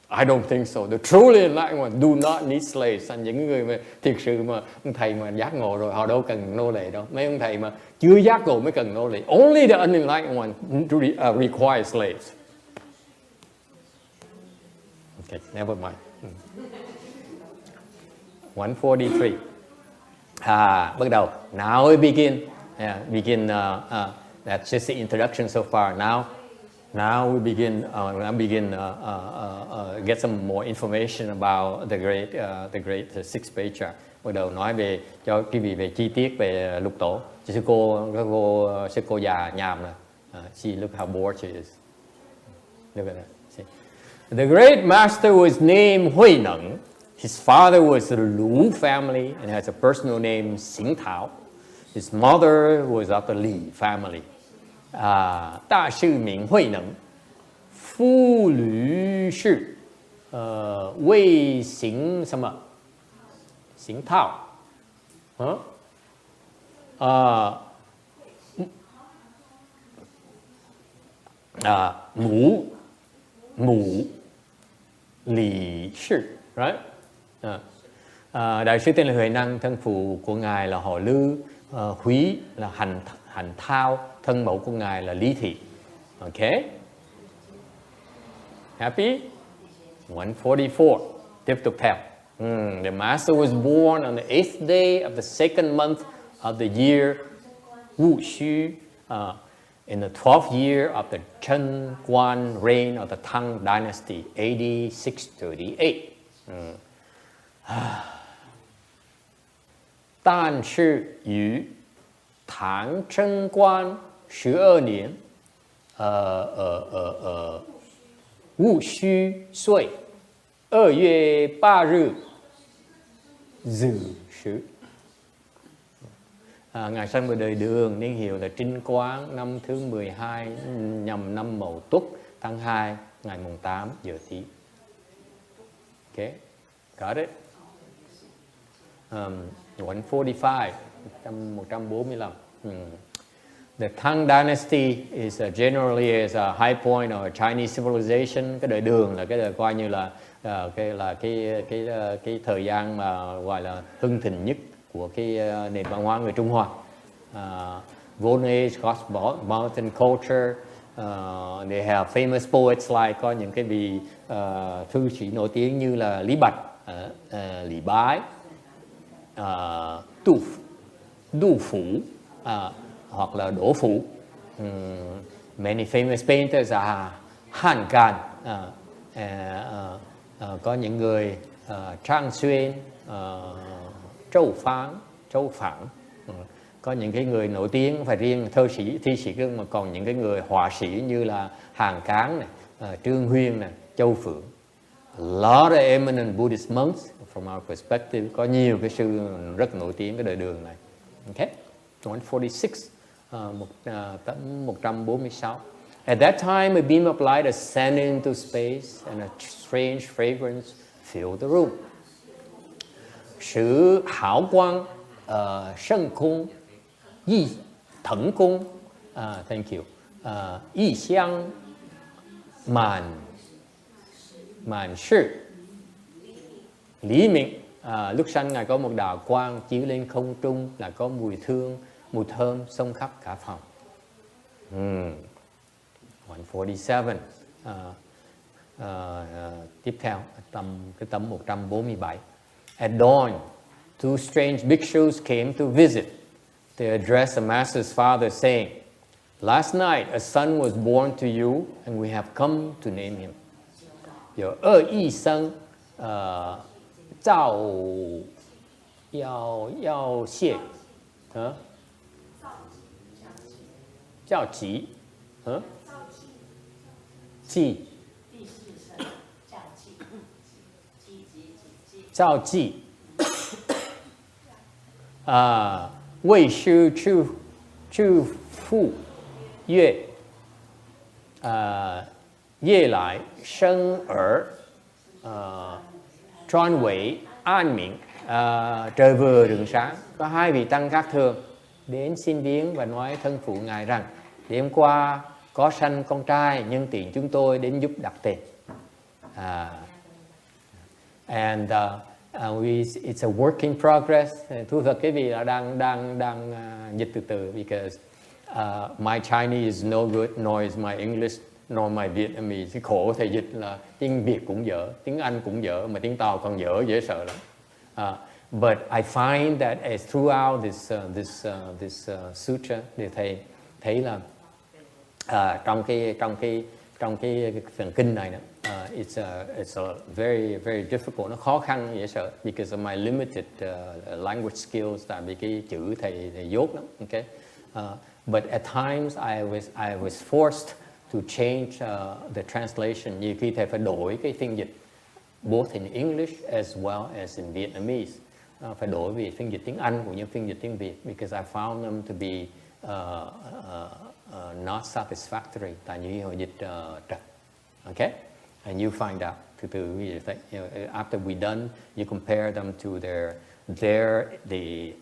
I don't think so. The truly enlightened ones do not need slaves. Những người mà thiệt sự mà ông thầy mà giác ngộ rồi họ đâu cần nô lệ đâu. Mấy ông thầy mà chưa giác ngộ mới cần nô lệ. Only the unenlightened ones require slaves. Okay, never mind. 143. Bắt đầu. Now we begin. That's just the introduction so far. Now we begin. Get some more information about the great sixth patriarch. Bắt đầu nói về cho quý vị về chi tiết về lục tổ. Sư cô già nhàm nè. See, look how bored she is. Look at that. See. The great master was named Hui Neng. His father was the Lu family and has a personal name Xing Tao. His mother was of the Li family. 大师名慧能，夫吕氏，魏行什么？行套，母李氏, right? Đại sư tên là Huệ Năng, thân phụ của ngài là họ Lư, Húy là Hành Thao, thân mẫu của ngài là Lý Thị. Okay? Happy? 144. Tiếp tục theo. The master was born on the 8th day of the second month of the year Wu Xu, in the 12th year of the Chen Guan reign of the Tang dynasty, AD 638. 但是于唐贞观12年戊戌岁2月8日Dư Sử. Ngài sinh vào đời Đường, niên hiệu là Trinh Quán, năm thứ 12 nhằm năm Mậu Tuất, tháng 2, ngày mùng 8 giờ Tý. Okay, got it? 145, 145. The Tang dynasty is generally as a high point of Chinese civilization. Cái đời Đường là cái đời coi như là cái thời gian mà gọi là hưng thịnh nhất của cái nền văn hóa người Trung Hoa. Golden Age, cosmopolitan culture. They have famous poets like, có những cái vị thư sĩ nổi tiếng như là Lý Bạch, Lý Bái, Du Phủ, hoặc là Đỗ Phủ. Many famous painters are Han Gan. Có những người Trang Xuyên, Châu Phản. Có những cái người nổi tiếng không phải riêng thơ sĩ, thi sĩ cưng, mà còn những cái người họa sĩ như là Hàn Cán này, Trương Huyên này, Châu Phượng. A lot of eminent Buddhist monks from our perspective. Có nhiều cái sư rất nổi tiếng cái đời Đường này. Okay, 146, 146. At that time, a beam of light ascended into space and a strange fragrance filled the room. sự hảo quang sân khôn y thần cung thank you y xiang màn sự lý mệnh. Lúc sanh Ngài có một đạo quang chiếu lên không trung, là có mùi thơm xông khắp cả phòng. 147. Tiếp theo cái tấm 147. At dawn, two strange bhikshus came to visit. They addressed the master's father saying, "Last night a son was born to you, and we have come to name him." Your y生赵要谢赵吉季赵季为师祝福月夜来生儿tròn huệ an miệng trời vừa đường sáng. Có hai vị tăng khác thường đến xin viếng và nói thân phụ Ngài rằng đêm qua có sanh con trai, nhân tiện chúng tôi đến giúp đặt tên. And it's a work in progress. Thú thật cái vị là đang dịch từ từ, because my Chinese is no good, nor is my English, nor my Vietnamese. Cái khổ thầy dịch là tiếng Việt cũng dở, tiếng Anh cũng dở, mà tiếng Tàu còn dở, dễ sợ lắm. But I find that as throughout this sutra, thì thầy thấy là trong cái phần kinh này, it's a very very difficult, nó khó khăn dễ sợ, because of my limited language skills, tại vì cái chữ thầy dốt lắm. Okay, but at times I was forced to change the translation. Nhiều khi thầy phải đổi cái phiên dịch, both in English as well as in Vietnamese. Phải đổi vì phiên dịch tiếng Anh cũng như phiên dịch tiếng Việt, because I found them to be not satisfactory. Tại như hồi dịch trật. Okay, and you find out từ after we done, you compare them to the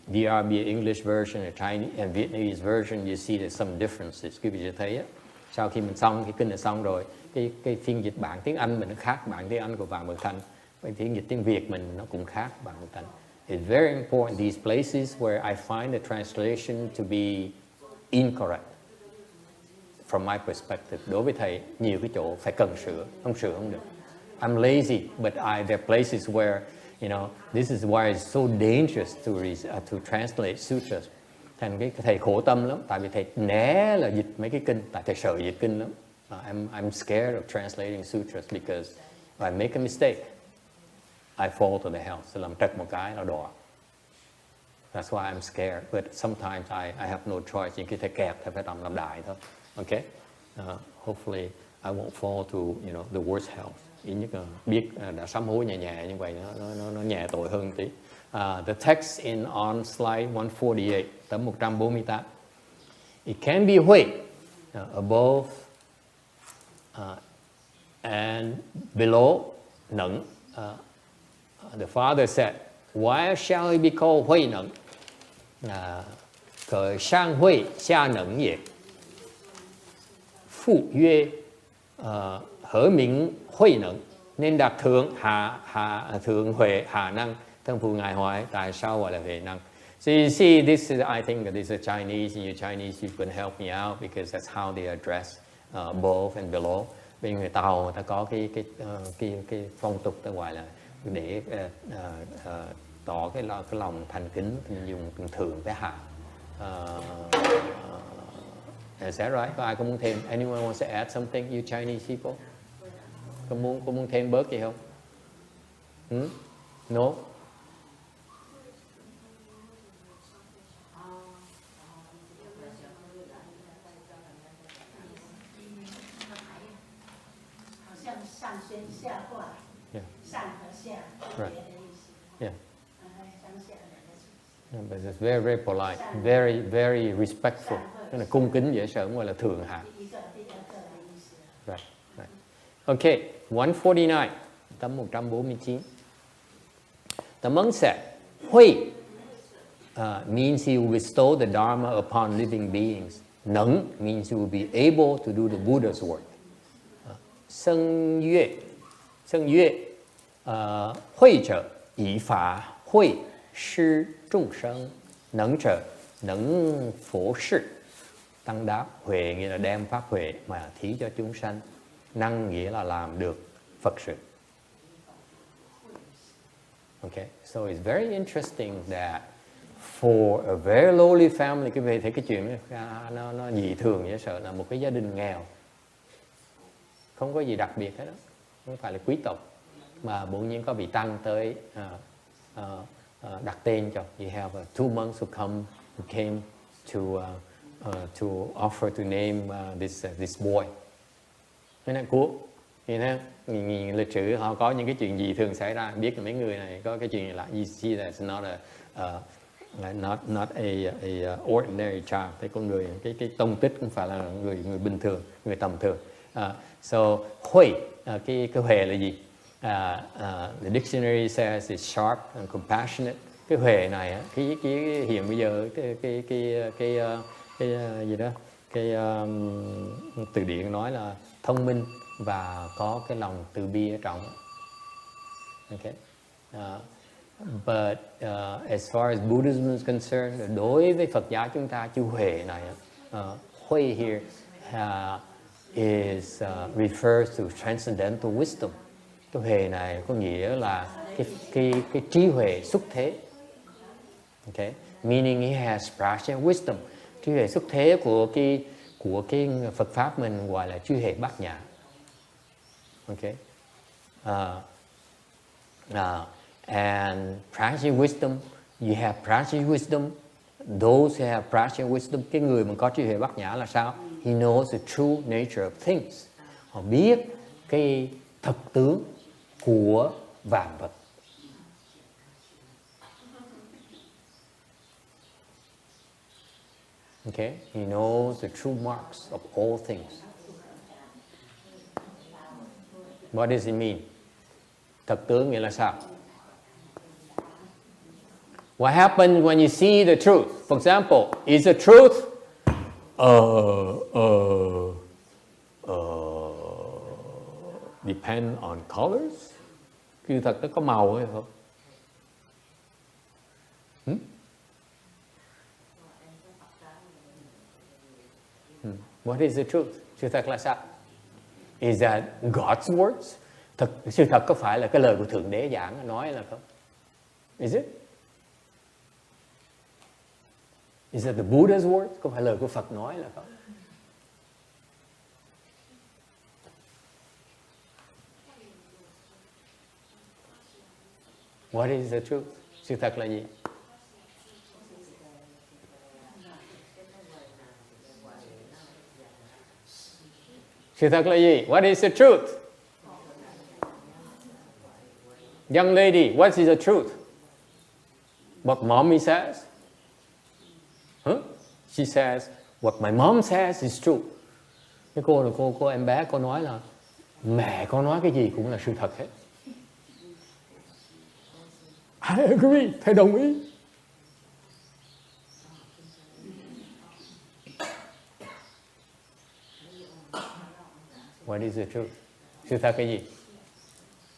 DRB English version, the Chinese and Vietnamese version. You see there's some differences. Quý vị sẽ thấy á, sau khi mình xong cái kinh này xong rồi, cái phiên dịch bản tiếng Anh mình nó khác bản tiếng Anh của Vạn Mật Thành, và phiên dịch tiếng Việt mình nó cũng khác Vạn Mật Thành. It's very important, these places where I find the translation to be incorrect from my perspective. Đối với thầy, nhiều cái chỗ phải cần sửa không được. I'm lazy, but there are places where, you know, this is why it's so dangerous to translate sutras. Thành cái thầy khổ tâm lắm, tại vì thầy né là dịch mấy cái kinh, tại thầy sợ dịch kinh lắm. I'm scared of translating sutras, because if I make a mistake, I fall to the hell. So làm trật một cái là đọa. That's why I'm scared. But sometimes I have no choice. Những khi thầy kẹt, thầy phải làm đại thôi. Okay? Hopefully I won't fall to, you know, the worst hell. Ít nhất là biết đã sám hối nhẹ như vậy, nó nhẹ tội hơn tí. The text on slide 148, tấm 148. It can be Hui above and below Nẫn. The father said, "Why shall he be called Hui Nẫn? Khởi sang Hui, xa Nẫn ye. Phụ yue, hở miệng Hui Nẫn, nên đặt thượng huệ hạ năng, thân phụ Ngài hỏi tại sao gọi là huệ năng." So you see, this is, I think that this is Chinese, and you Chinese, you can help me out, because that's how they address above and below. Bên người Tàu, người ta có cái phong tục ta gọi là để tỏ cái lòng thành kính, dùng thượng với hạ. Is that right? Có ai có muốn thêm? Anyone wants to add something? You Chinese people? Có muốn thêm bớt gì không? No? Yeah. Right. Yeah. Yeah, but it's very very polite, very very respectful. Tức là cung kính dễ sợ, gọi là thượng hạ. Right. Right. Okay, 149, tấm 149. The monk said, Hui means he will bestow the Dharma upon living beings. Neng means he will be able to do the Buddha's work. Sân Yue Hui trở Yi Phá Hui Sư Trung Sân. Neng trở Neng phổ sự. Tăng đáp. Huệ nghĩa là đem pháp huệ mà thí cho chúng sanh. Năng nghĩa là làm được Phật sự. Okay, so it's very interesting that for a very lowly family, cái về thấy cái chuyện nó dị thường dễ sợ, là một cái gia đình nghèo, không có gì đặc biệt hết đó, không phải là quý tộc, mà bỗng nhiên có vị tăng tới đặt tên cho. You have two monks who came to offer to name this boy. Thế là cool. Nhìn lịch sử họ có những cái chuyện gì thường xảy ra, biết là mấy người này có cái chuyện gì lạ. You see that's not a ordinary child. Cái con người, cái tông tích cũng phải là người bình thường, người tầm thường. So Hui, cái huệ là gì? The dictionary says it's sharp and compassionate. Cái huệ này, cái hiện bây giờ cái gì đó, cái từ điển nói là thông minh và có cái lòng từ bi ở trong. Okay. But as far as Buddhism is concerned, đối với Phật giáo chúng ta, chữ huệ này, Hui here refers to transcendental wisdom. Cái huệ này có nghĩa là cái trí huệ xuất thế. Okay. Meaning he has practical wisdom. Trí huệ xuất thế của cái Phật pháp mình gọi là trí huệ bát nhã. Okay. And practical wisdom, you have practical wisdom. Those who have practical wisdom, cái người mà có trí huệ bát nhã là sao? He knows the true nature of things. Họ biết cái thực tướng của vạn vật. Okay, he knows the true marks of all things. What does it mean? Thực tướng nghĩa là sao? What happens when you see the truth? For example, is the truth depend on colors? Sự thật nó có màu hay không? What is the truth? Sự thật là sao? Is that God's words? Sự thật có phải là cái lời của Thượng Đế giảng nói là không? Is it? Is that the Buddha's words? Có phải lời của Phật nói là không? What is the truth? Sự thật là gì? Sự thật là gì? What is the truth? Young lady, what is the truth? What mommy says? She says, what my mom says is true. Cái cô là cô em bé, cô nói là mẹ con nói cái gì cũng là sự thật hết. I agree, thầy đồng ý. What is the truth? Sự thật là gì?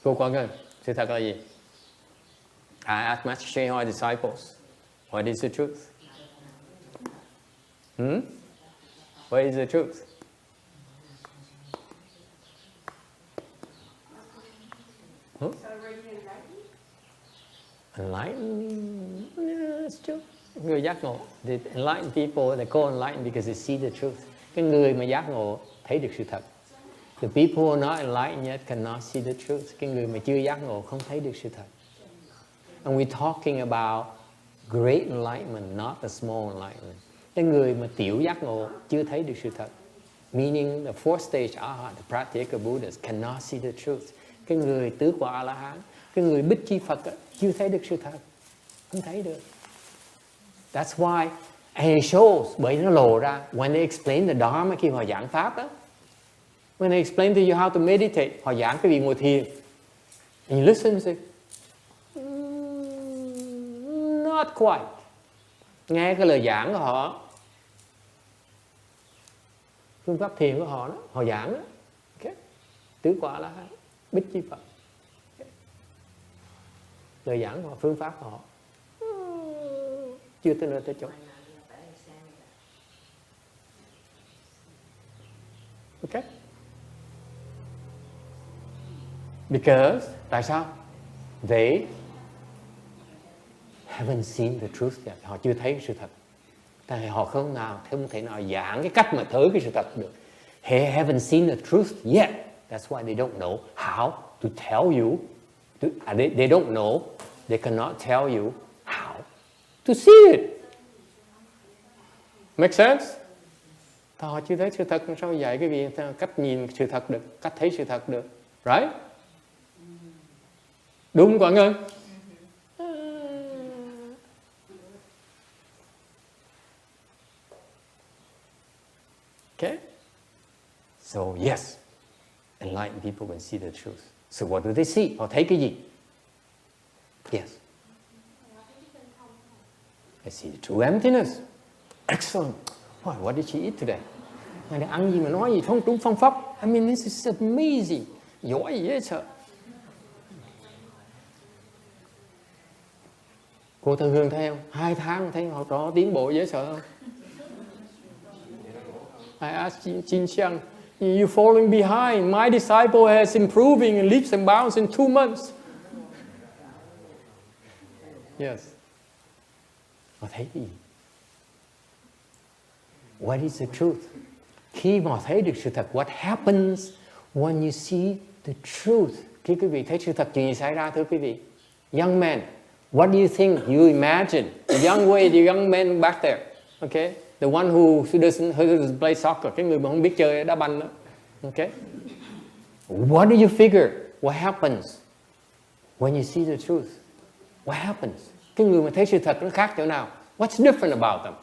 Cô quan ngân, sự thật là gì? I asked Master Shay disciples, what is the truth? What is the truth? Enlightened? Yeah, that's true. Người giác ngộ. The enlightened people, they call enlightened because they see the truth. Cái người mà giác ngộ thấy được sự thật. The people who are not enlightened yet cannot see the truth. Cái người mà chưa giác ngộ không thấy được sự thật. And we're talking about great enlightenment, not a small enlightenment. Cái người mà tiểu giác ngộ chưa thấy được sự thật. Meaning the fourth stage Arhat, the practical Buddhas cannot see the truth. Cái người tứ quả A-la-hán, cái người bích chi Phật chưa thấy được sự thật. Không thấy được. That's why, and it shows, bởi nó lộ ra, when they explain the Dharma, khi họ giảng Pháp đó, when they explain to you how to meditate, họ giảng cái vị ngồi thiền. And you listen and say, Not quite. Nghe cái lời giảng của họ, phương pháp thiền của họ đó, họ giảng đó. Okay. Tứ quả là bích chi Phật. Okay. Lời giảng của họ, phương pháp của họ chưa tới nơi tới chỗ. Okay. Because, tại sao? They haven't seen the truth yet. Họ chưa thấy sự thật. Tại họ không thể nào giảng cái cách mà thấy cái sự thật được. They haven't seen the truth yet. That's why they don't know how to tell you. They don't know. They cannot tell you how to see it. Make sense? Họ chưa thấy sự thật, sao dạy cái việc cách nhìn sự thật được, cách thấy sự thật được. Right? Đúng Quảng Ngân? Okay? So yes, enlightened people can see the truth. So what do they see? Họ thấy cái gì? Yes. They see the true emptiness. Excellent. What did she eat today? Ngày này ăn gì mà nói gì không trúng phong pháp? I mean, this is amazing. Giỏi dễ sợ. Cô Thư Hương thấy không? 2 tháng thấy họ có tiến bộ dễ sợ không? I asked Jin Xiang, you're falling behind. My disciple has improving in leaps and bounds in 2 months. Yes. Họ thấy cái gì? What is the truth? Khi mà thấy được sự thật, what happens when you see the truth? Khi quý vị thấy sự thật, chuyện gì xảy ra thưa quý vị? Young man, what do you think? You imagine the young man back there, okay? The one who doesn't play soccer, cái người mà không biết chơi đá banh đó, okay? What do you figure? What happens when you see the truth? What happens? Cái người mà thấy sự thật nó khác chỗ nào? What's different about them?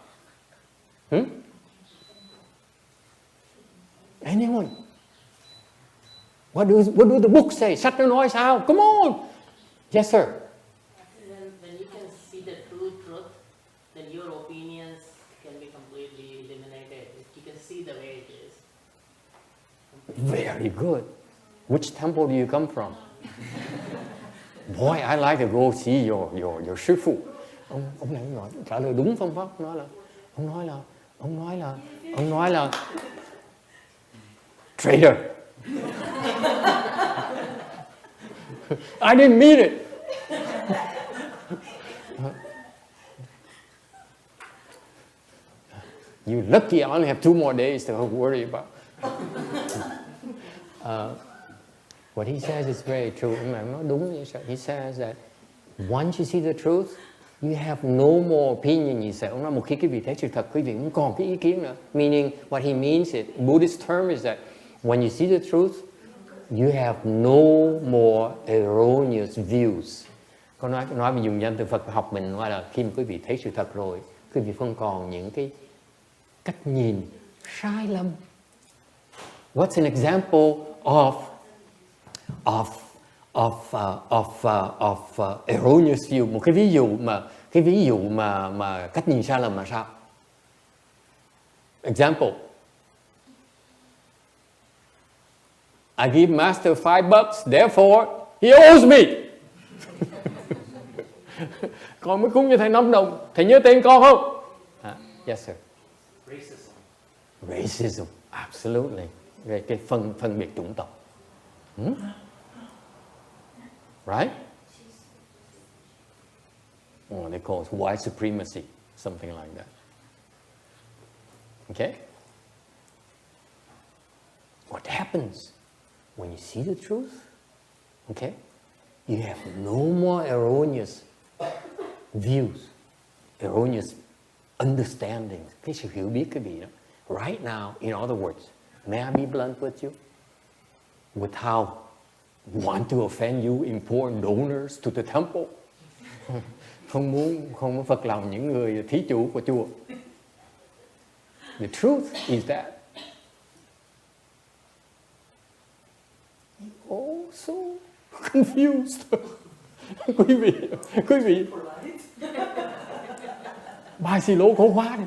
Anyone? What do the book say? Sách nó nói sao? Come on. Yes, sir. When you can see the true truth, then your opinions can be completely eliminated. You can see the way it is. Very good. Which temple do you come from? Boy, I like to go see your sư phụ. Ông này nói trả lời đúng phương pháp, ông nói là traitor. I didn't mean it. You're lucky I only have 2 more days to worry about. What he says is very true. Nó đúng. He says that once you see the truth, you have no more opinion. He said, ông nói một khi quý vị thấy sự thật, quý vị không còn cái ý kiến nữa. Meaning, what he means is, Buddhist term is that when you see the truth, you have no more erroneous views. Có nói mình dùng danh từ Phật học mình nói là khi mà quý vị thấy sự thật rồi, quý vị không còn những cái cách nhìn sai lầm. What's an example of erroneous view? Một cái ví dụ mà cách nhìn sai lầm là sao? Example. I give master $5, therefore he owes me. Con mới cúng cho thầy 5 đồng, thầy nhớ tiền con không? Yes sir. Racism, absolutely. Về cái phân biệt chủng tộc. Right? They call it white supremacy, something like that. Okay? What happens when you see the truth? Okay? You have no more erroneous views, erroneous understandings. Cái sự hiểu biết cái gì đó. Right now, in other words, may I be blunt with you? Without want to offend you important donors to the temple. Không muốn phật lòng những người thí chủ của chùa. The truth is that you're so confused. quý vị Bài xì lỗ khổ quá đi.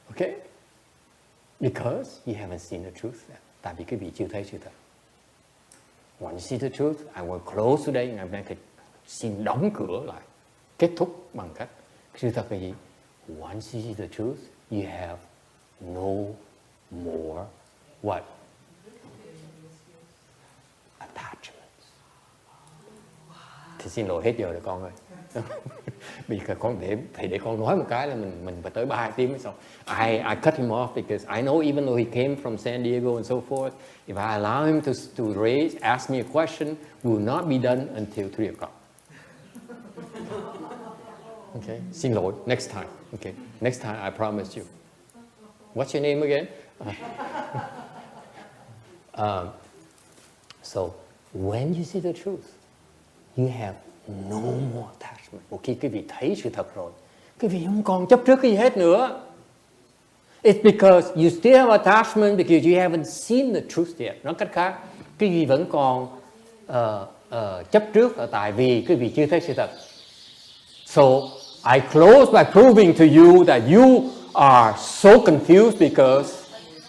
Okay? Because you haven't seen the truth yet. Tại vì quý vị chưa thấy sự thật. When you see the truth, I will close today. Ngày hôm nay thì xin đóng cửa lại. Kết thúc bằng cách sự thật là gì? Once you see the truth, you have no more what? Attachments. Thì xin lỗi hết giờ rồi con ơi. Vì con để con nói một cái là mình phải tới 3 tiếng mới xong. I cut him off because I know even though he came from San Diego and so forth, if I allow him to ask me a question, we will not be done until 3 o'clock. Okay, xin lỗi. Next time. Okay, next time I promise you. What's your name again? So when you see the truth, you have no more attachment. Một khi quý vị thấy sự thật rồi, quý vị không còn chấp trước cái gì hết nữa. It's because you still have attachment because you haven't seen the truth yet. Nói cách khác, quý vị vẫn còn chấp trước là tại vì quý vị chưa thấy sự thật. So I close by proving to you that you are so confused because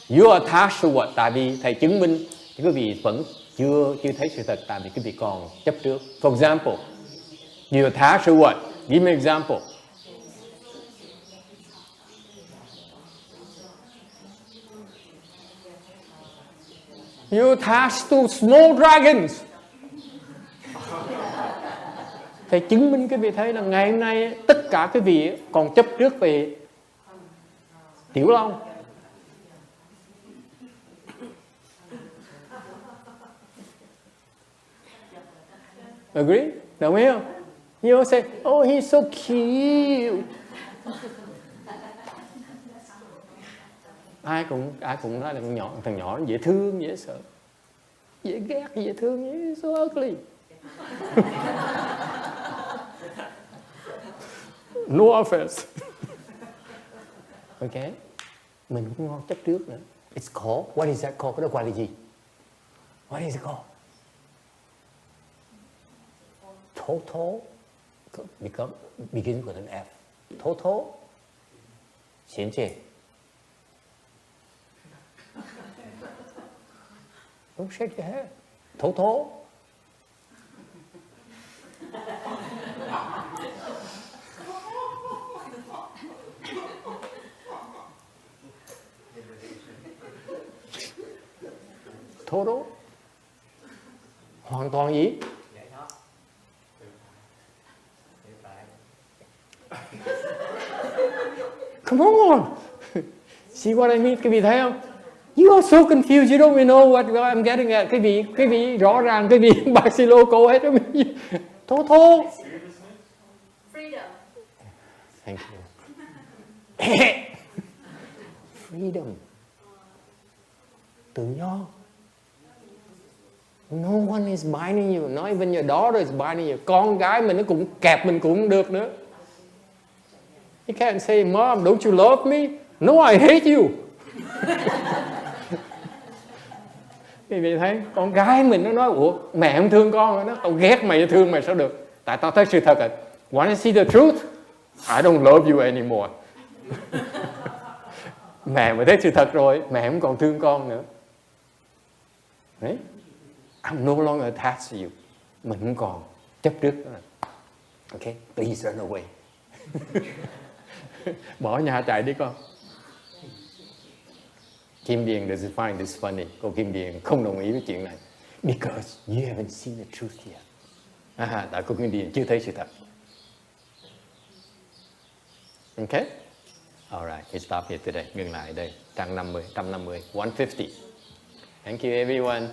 you are attached to what? Tại vì thầy chứng minh quý vị vẫn chưa thấy sự thật tại vì quý vị còn chấp trước. For example, you attach to what? Give me an example. You attach to small dragons. Thầy chứng minh quý vị thấy là ngày hôm nay tất cả quý vị còn chấp trước về tiểu long. Agree? Đồng ý không? You say, oh, he's so cute. Ai cũng nói là thằng nhỏ dễ thương, dễ sợ, dễ ghét, dễ thương, so ugly. No offense. Okay? Mình cũng ngon chấp trước nữa. It's called, what is that called? Cái đó gọi là gì? What is it called? Total begins with an F. Total. Xiển chê. Don't shake your head. Total. Total. Hoàn toàn gì? Come on. See what I mean? Quý vị thấy không? You are so confused. You don't even know what I'm getting at. Quý vị rõ ràng quý vị bác sĩ lô cô hết. Total. Freedom. Thank you. Freedom. Tự do. No one is binding you. Not even your daughter is binding you. Con gái mình nó cũng kẹp mình cũng không được nữa. You can't say, Mom, don't you love me? No, I hate you. Quý vị thấy, con gái mình nó nói, ủa, mẹ không thương con, nó tao ghét mày, thương mày sao được? Tại tao thấy sự thật rồi. Want to see the truth? I don't love you anymore. Mẹ mới thấy sự thật rồi, mẹ không còn thương con nữa. Đấy. I'm no longer attached to you. Mình không còn chấp trước nữa. Okay, please run away. Bỏ nhà chạy đi con. Kim Điền does find this funny. Cô Kim Điền không đồng ý với chuyện này. Because you haven't seen the truth yet. Tại cô Kim Điền chưa thấy sự thật. Okay? Alright, we stop here today. Ngừng lại đây. Trang 50, 150. Thank you everyone.